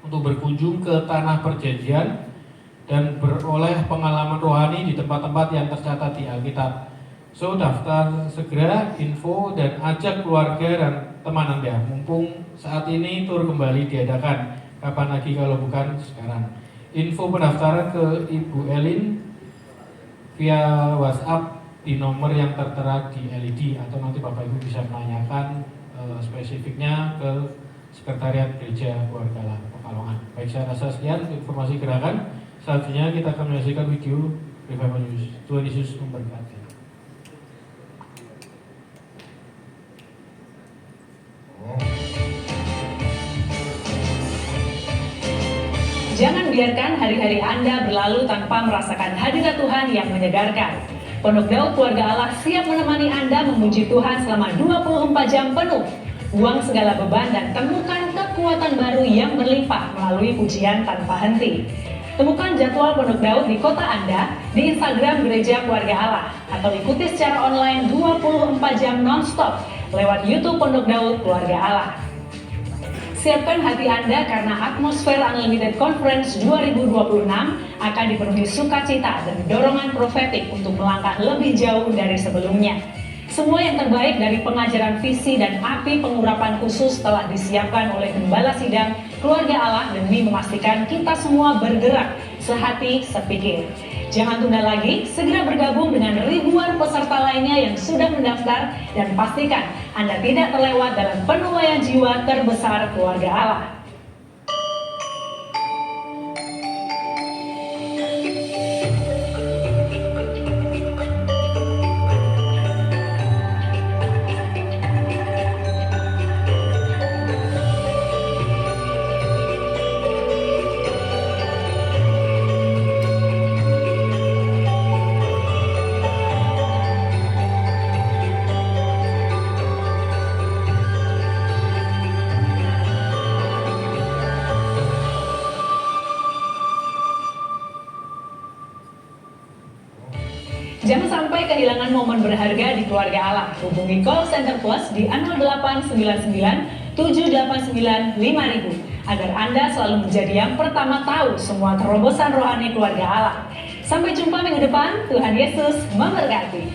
untuk berkunjung ke Tanah Perjanjian dan beroleh pengalaman rohani di tempat-tempat yang tercatat di Alkitab. So, daftar segera info dan ajak keluarga dan teman Anda. Mumpung saat ini tur kembali diadakan. Kapan lagi kalau bukan sekarang. Info pendaftaran ke Ibu Elin via WhatsApp di nomor yang tertera di LED, atau nanti Bapak Ibu bisa menanyakan spesifiknya ke Sekretariat Gereja Keluarga Allah Pekalongan. Baik, saya rasa sekian informasi gerakan. Selanjutnya kita akan menyaksikan video Revival News. Tuhan Yesus memberkati. Jangan biarkan hari-hari Anda berlalu tanpa merasakan hadirat Tuhan yang menyegarkan. Pondok Daud Keluarga Allah siap menemani Anda memuji Tuhan selama 24 jam penuh. Buang segala beban dan temukan kekuatan baru yang berlimpah melalui pujian tanpa henti. Temukan jadwal Pondok Daud di kota Anda di Instagram Gereja Keluarga Allah atau ikuti secara online 24 jam non-stop lewat YouTube Pondok Daud Keluarga Allah. Siapkan hati Anda karena atmosfer Unlimited Conference 2026 akan dipenuhi sukacita dan dorongan profetik untuk melangkah lebih jauh dari sebelumnya. Semua yang terbaik dari pengajaran visi dan api pengurapan khusus telah disiapkan oleh Gembala Sidang Keluarga Allah demi memastikan kita semua bergerak sehati sepikir. Jangan tunda lagi, segera bergabung dengan ribuan peserta lainnya yang sudah mendaftar dan pastikan Anda tidak terlewat dalam penuaian jiwa terbesar Keluarga Allah. Jangan sampai kehilangan momen berharga di Keluarga Allah. Hubungi call center plus di 0899 789 5000 agar Anda selalu menjadi yang pertama tahu semua terobosan rohani Keluarga Allah. Sampai jumpa minggu depan. Tuhan Yesus memberkati.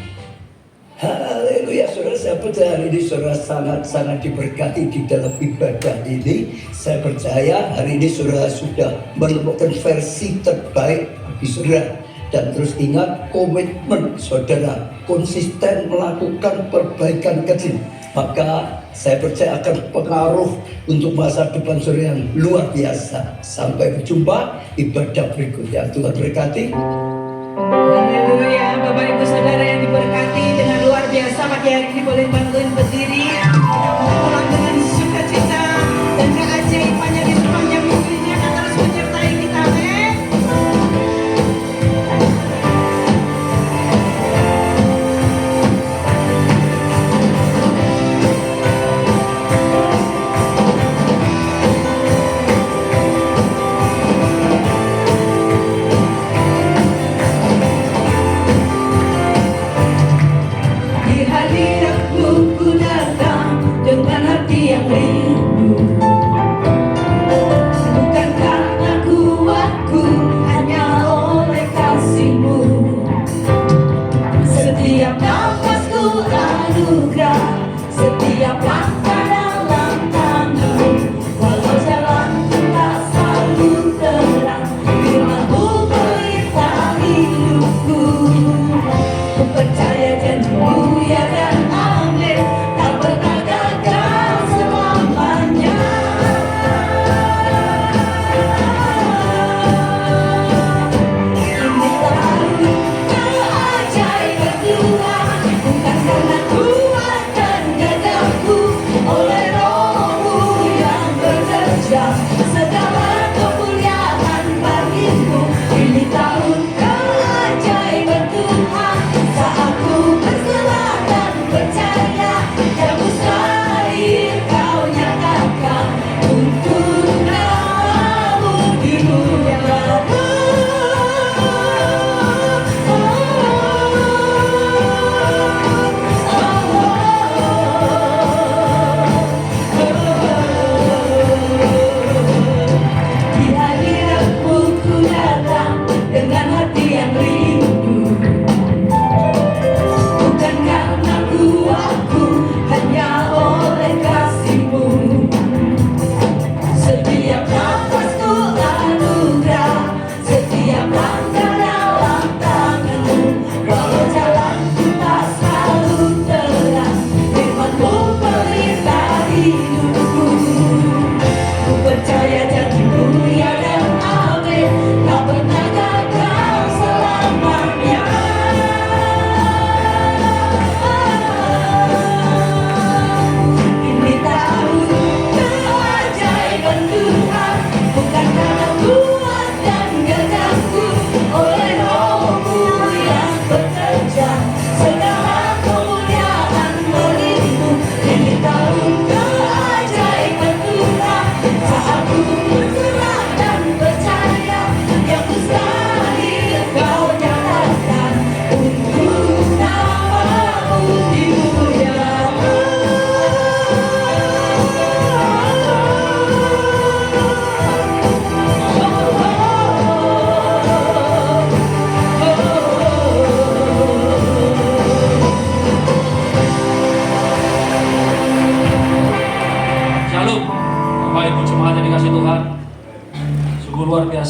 Haleluya, saudara, saya percaya hari ini saudara sangat-sangat diberkati di dalam ibadah ini. Saya percaya hari ini saudara sudah menemukan versi terbaik bagi saudara. Dan terus ingat komitmen saudara, konsisten melakukan perbaikan kecil. Maka saya percaya akan pengaruh untuk masa depan saudara yang luar biasa. Sampai berjumpa ibadah berikutnya. Tuhan berkati. Haleluya, Bapak Ibu Saudara yang diberkati dengan luar biasa. Pagi hari ini boleh bantuin berdiri. Pulang dengan sukacita dan keajaibannya di sepanjang minggu ini akan terus menyertai kita. Amin. Di hadiratmu ku datang dengan hati yang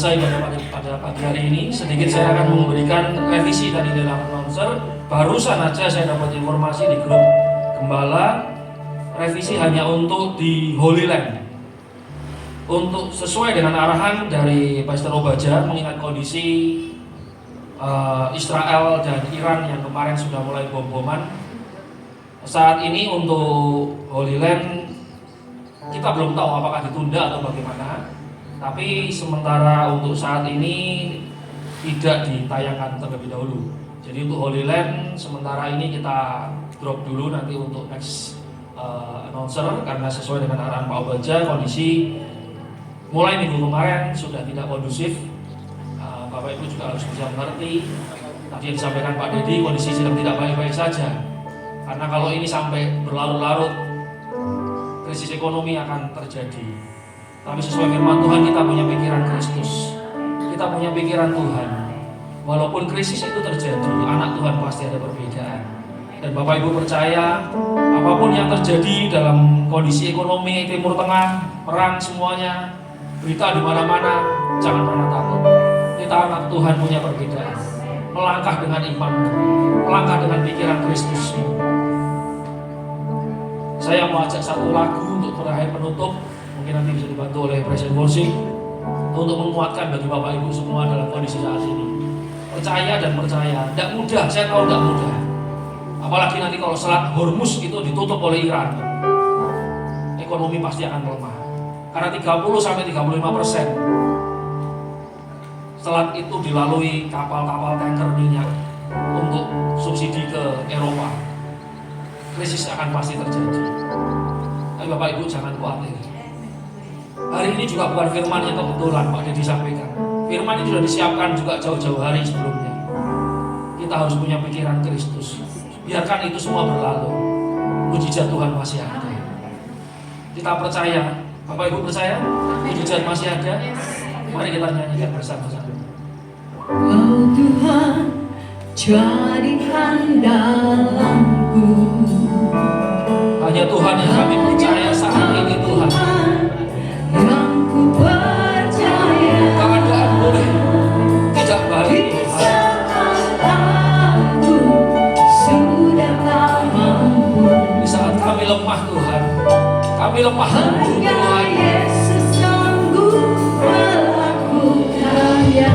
selesai pada pagi hari ini. Sedikit saya akan memberikan revisi tadi dalam announcer. Barusan aja saya dapat informasi di grup Gembala, revisi hanya untuk di Holy Land. Untuk sesuai dengan arahan dari Pastor Obaja, mengingat kondisi Israel dan Iran yang kemarin sudah mulai bom-boman. Saat ini untuk Holy Land kita belum tahu apakah ditunda atau bagaimana. Tapi sementara untuk saat ini tidak ditayangkan terlebih dahulu. Jadi untuk Holy Land sementara ini kita drop dulu, nanti untuk next announcer, karena sesuai dengan arahan Pak Obaja kondisi mulai minggu kemarin sudah tidak kondusif. Bapak Ibu juga harus bisa mengerti. Tadi yang disampaikan Pak Dedi, kondisi sedang tidak baik-baik saja. Karena kalau ini sampai berlarut-larut, krisis ekonomi akan terjadi. Tapi sesuai firman Tuhan, kita punya pikiran Kristus, kita punya pikiran Tuhan. Walaupun krisis itu terjadi, anak Tuhan pasti ada perbedaan. Dan Bapak Ibu percaya, apapun yang terjadi dalam kondisi ekonomi Timur Tengah, perang semuanya, berita di mana-mana, jangan pernah takut. Kita anak Tuhan punya perbedaan. Melangkah dengan iman, melangkah dengan pikiran Kristus. Saya mau ajak satu lagu untuk berakhir penutup. Mungkin nanti bisa dibantu oleh Presiden Worship untuk menguatkan bagi Bapak Ibu semua dalam kondisi saat ini. Percaya dan percaya, tidak mudah, saya tahu tidak mudah. Apalagi nanti kalau Selat Hormuz itu ditutup oleh Iran, ekonomi pasti akan melemah. Karena 30-35% selat itu dilalui kapal-kapal tanker minyak untuk subsidi ke Eropa. Krisis akan pasti terjadi. Tapi Bapak Ibu jangan khawatir. Hari ini juga bukan firman yang kebetulan Pak Dedi sampaikan. Firman ini sudah disiapkan juga jauh-jauh hari sebelumnya. Kita harus punya pikiran Kristus. Biarkan itu semua berlalu. Mujizat Tuhan masih ada. Kita percaya. Bapak Ibu percaya? Mujizat masih ada. Mari kita nyanyikan bersama-sama. Oh Tuhan, jadi andalanku. Hanya Tuhan yang kami percaya saat ini, Tuhan. Yang ku percaya, Keadaan boleh tidak baik, di Tuhan. saat aku sudah tak mampu, Di saat kami lemah, Tuhan. Kami lemah lembut, hanya Tuhan. Yesus sanggup melakukannya.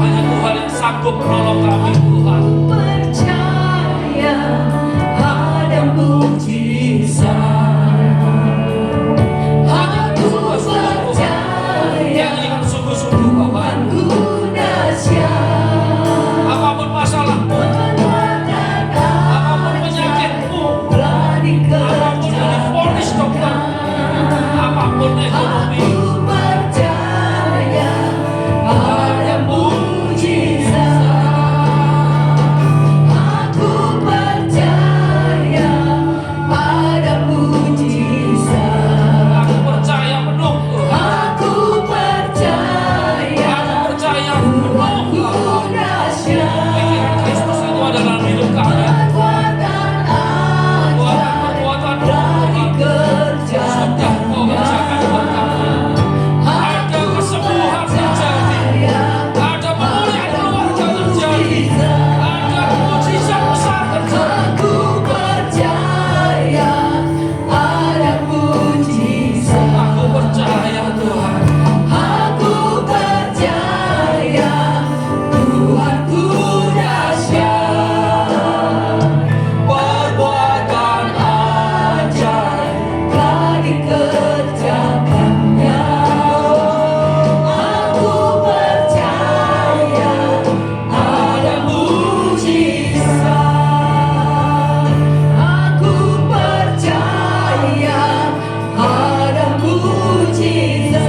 Hanya Tuhan yang sanggup menolong kami, Tuhan. Percaya ada mujizat. Aku percaya Nyanyikan sungguh-sungguh, Bapak. ku dahsyat. Apapun masalahmu, apapun penyakitmu, Telah apapun yang divonis dokter, apapun ekonomi, Aku percaya ada mujizat. Aku percaya ada mujizat. aku percaya penuh, Tuhan. Aku percaya Aku percaya penuh, Tuhanku Bapak. dahsyat. Pikiran Kristus itu ada dalam hidup kami. Kekuatan ajaib Kekuatan telah Tuhan dikerjakan. sudah kau kerjakan buat kami. Ada kesembuhan terjadi, ada pemulihan keluarga terjadi, ada mujizat besar terjadi. Aku percaya ada mujizat. Aku percaya, Tuhan. Aku percaya Tuhanku dahsyat. Perbuatan ajaib Telah dikerjakannya. Aku percaya ada mujizat. Aku percaya ada mujizat.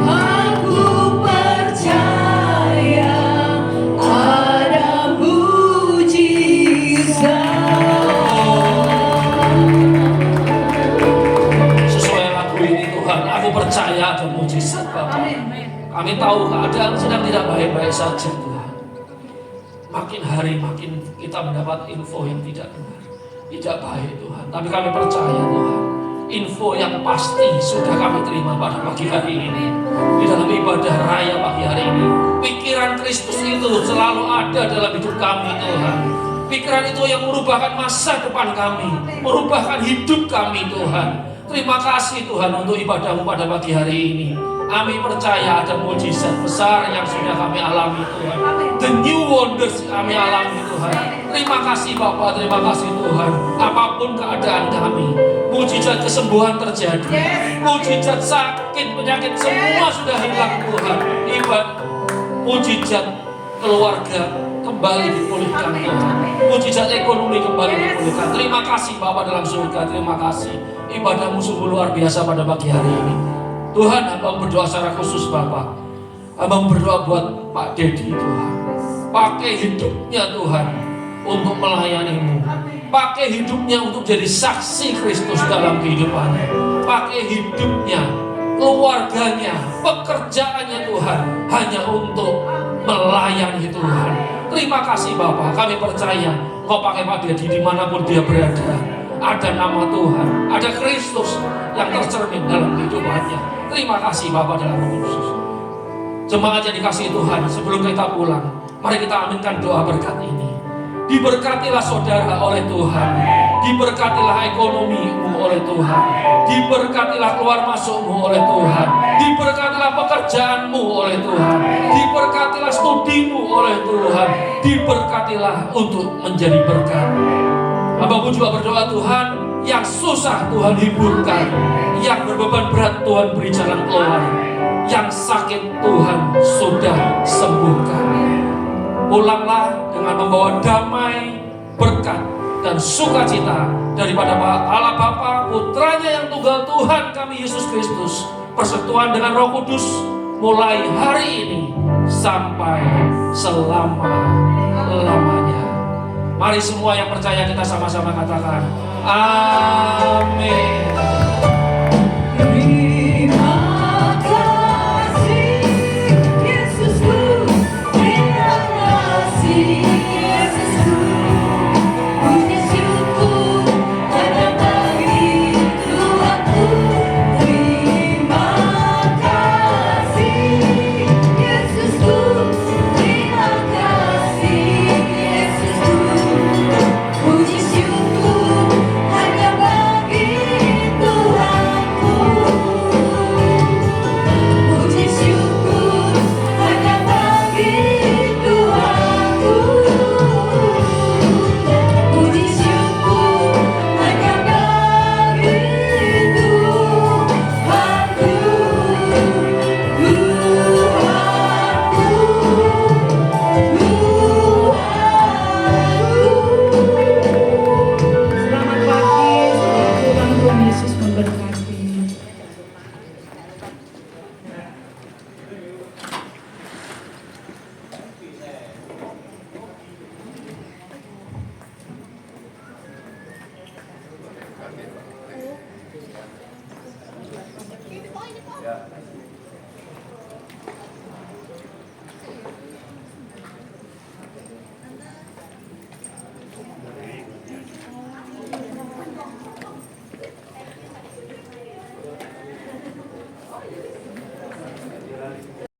Aku percaya ada mujizat. sesuai lagu ini, Tuhan. Aku percaya ada mujizat, Bapak. Kami tahu keadaan sedang tidak baik-baik saja, Tuhan. Makin hari makin kita mendapat info yang tidak benar, tidak baik, Tuhan. Tapi kami percaya, Tuhan. info yang pasti sudah kami terima pada pagi hari ini di dalam ibadah raya pagi hari ini. Pikiran Kristus itu selalu ada dalam hidup kami Tuhan. Pikiran itu yang merubahkan masa depan kami, merubahkan hidup kami Tuhan. Terima kasih Tuhan untuk ibadahmu pada pagi hari ini. Kami percaya ada mujizat besar yang sudah kami alami Tuhan. The new wonders kami alami Tuhan. Terima kasih Bapa, terima kasih Tuhan. Apapun keadaan kami, mujizat kesembuhan terjadi. Mujizat sakit, penyakit semua sudah hilang Tuhan. Mujizat keluarga kembali dipulihkan Tuhan. Mujizat ekonomi kembali dipulihkan. Terima kasih Bapa dalam surga, terima kasih. Ibadahmu sungguh luar biasa pada pagi hari ini. Tuhan, hamba berdoa secara khusus Bapak. Hamba berdoa buat Pak Dedi Tuhan. Pakai hidupnya Tuhan untuk melayani-Mu. Pakai hidupnya untuk jadi saksi Kristus dalam kehidupannya. Pakai hidupnya, keluarganya, pekerjaannya Tuhan hanya untuk melayani Tuhan. Terima kasih Bapak. Kami percaya Kau pakai Pak Dedi dimanapun dia berada. Ada nama Tuhan, ada Kristus yang tercermin dalam kehidupannya. Terima kasih Bapak dalam Roh Kudus. Jemaat yang dikasihi Tuhan, sebelum kita pulang, mari kita aminkan doa berkat ini. Diberkatilah saudara oleh Tuhan, diberkatilah ekonomimu oleh Tuhan, diberkatilah keluar masukmu oleh Tuhan, diberkatilah pekerjaanmu oleh Tuhan, diberkatilah studimu oleh Tuhan, diberkatilah untuk menjadi berkat. Hambamu juga berdoa Tuhan, yang susah Tuhan hiburkan, yang berbeban berat Tuhan beri jalan keluar, yang sakit Tuhan sudah sembuhkan. Pulanglah dengan membawa damai, berkat, dan sukacita daripada Allah Bapa, Putranya yang tunggal Tuhan kami Yesus Kristus, persekutuan dengan Roh Kudus mulai hari ini sampai selama-lamanya. Mari semua yang percaya kita sama-sama katakan amin.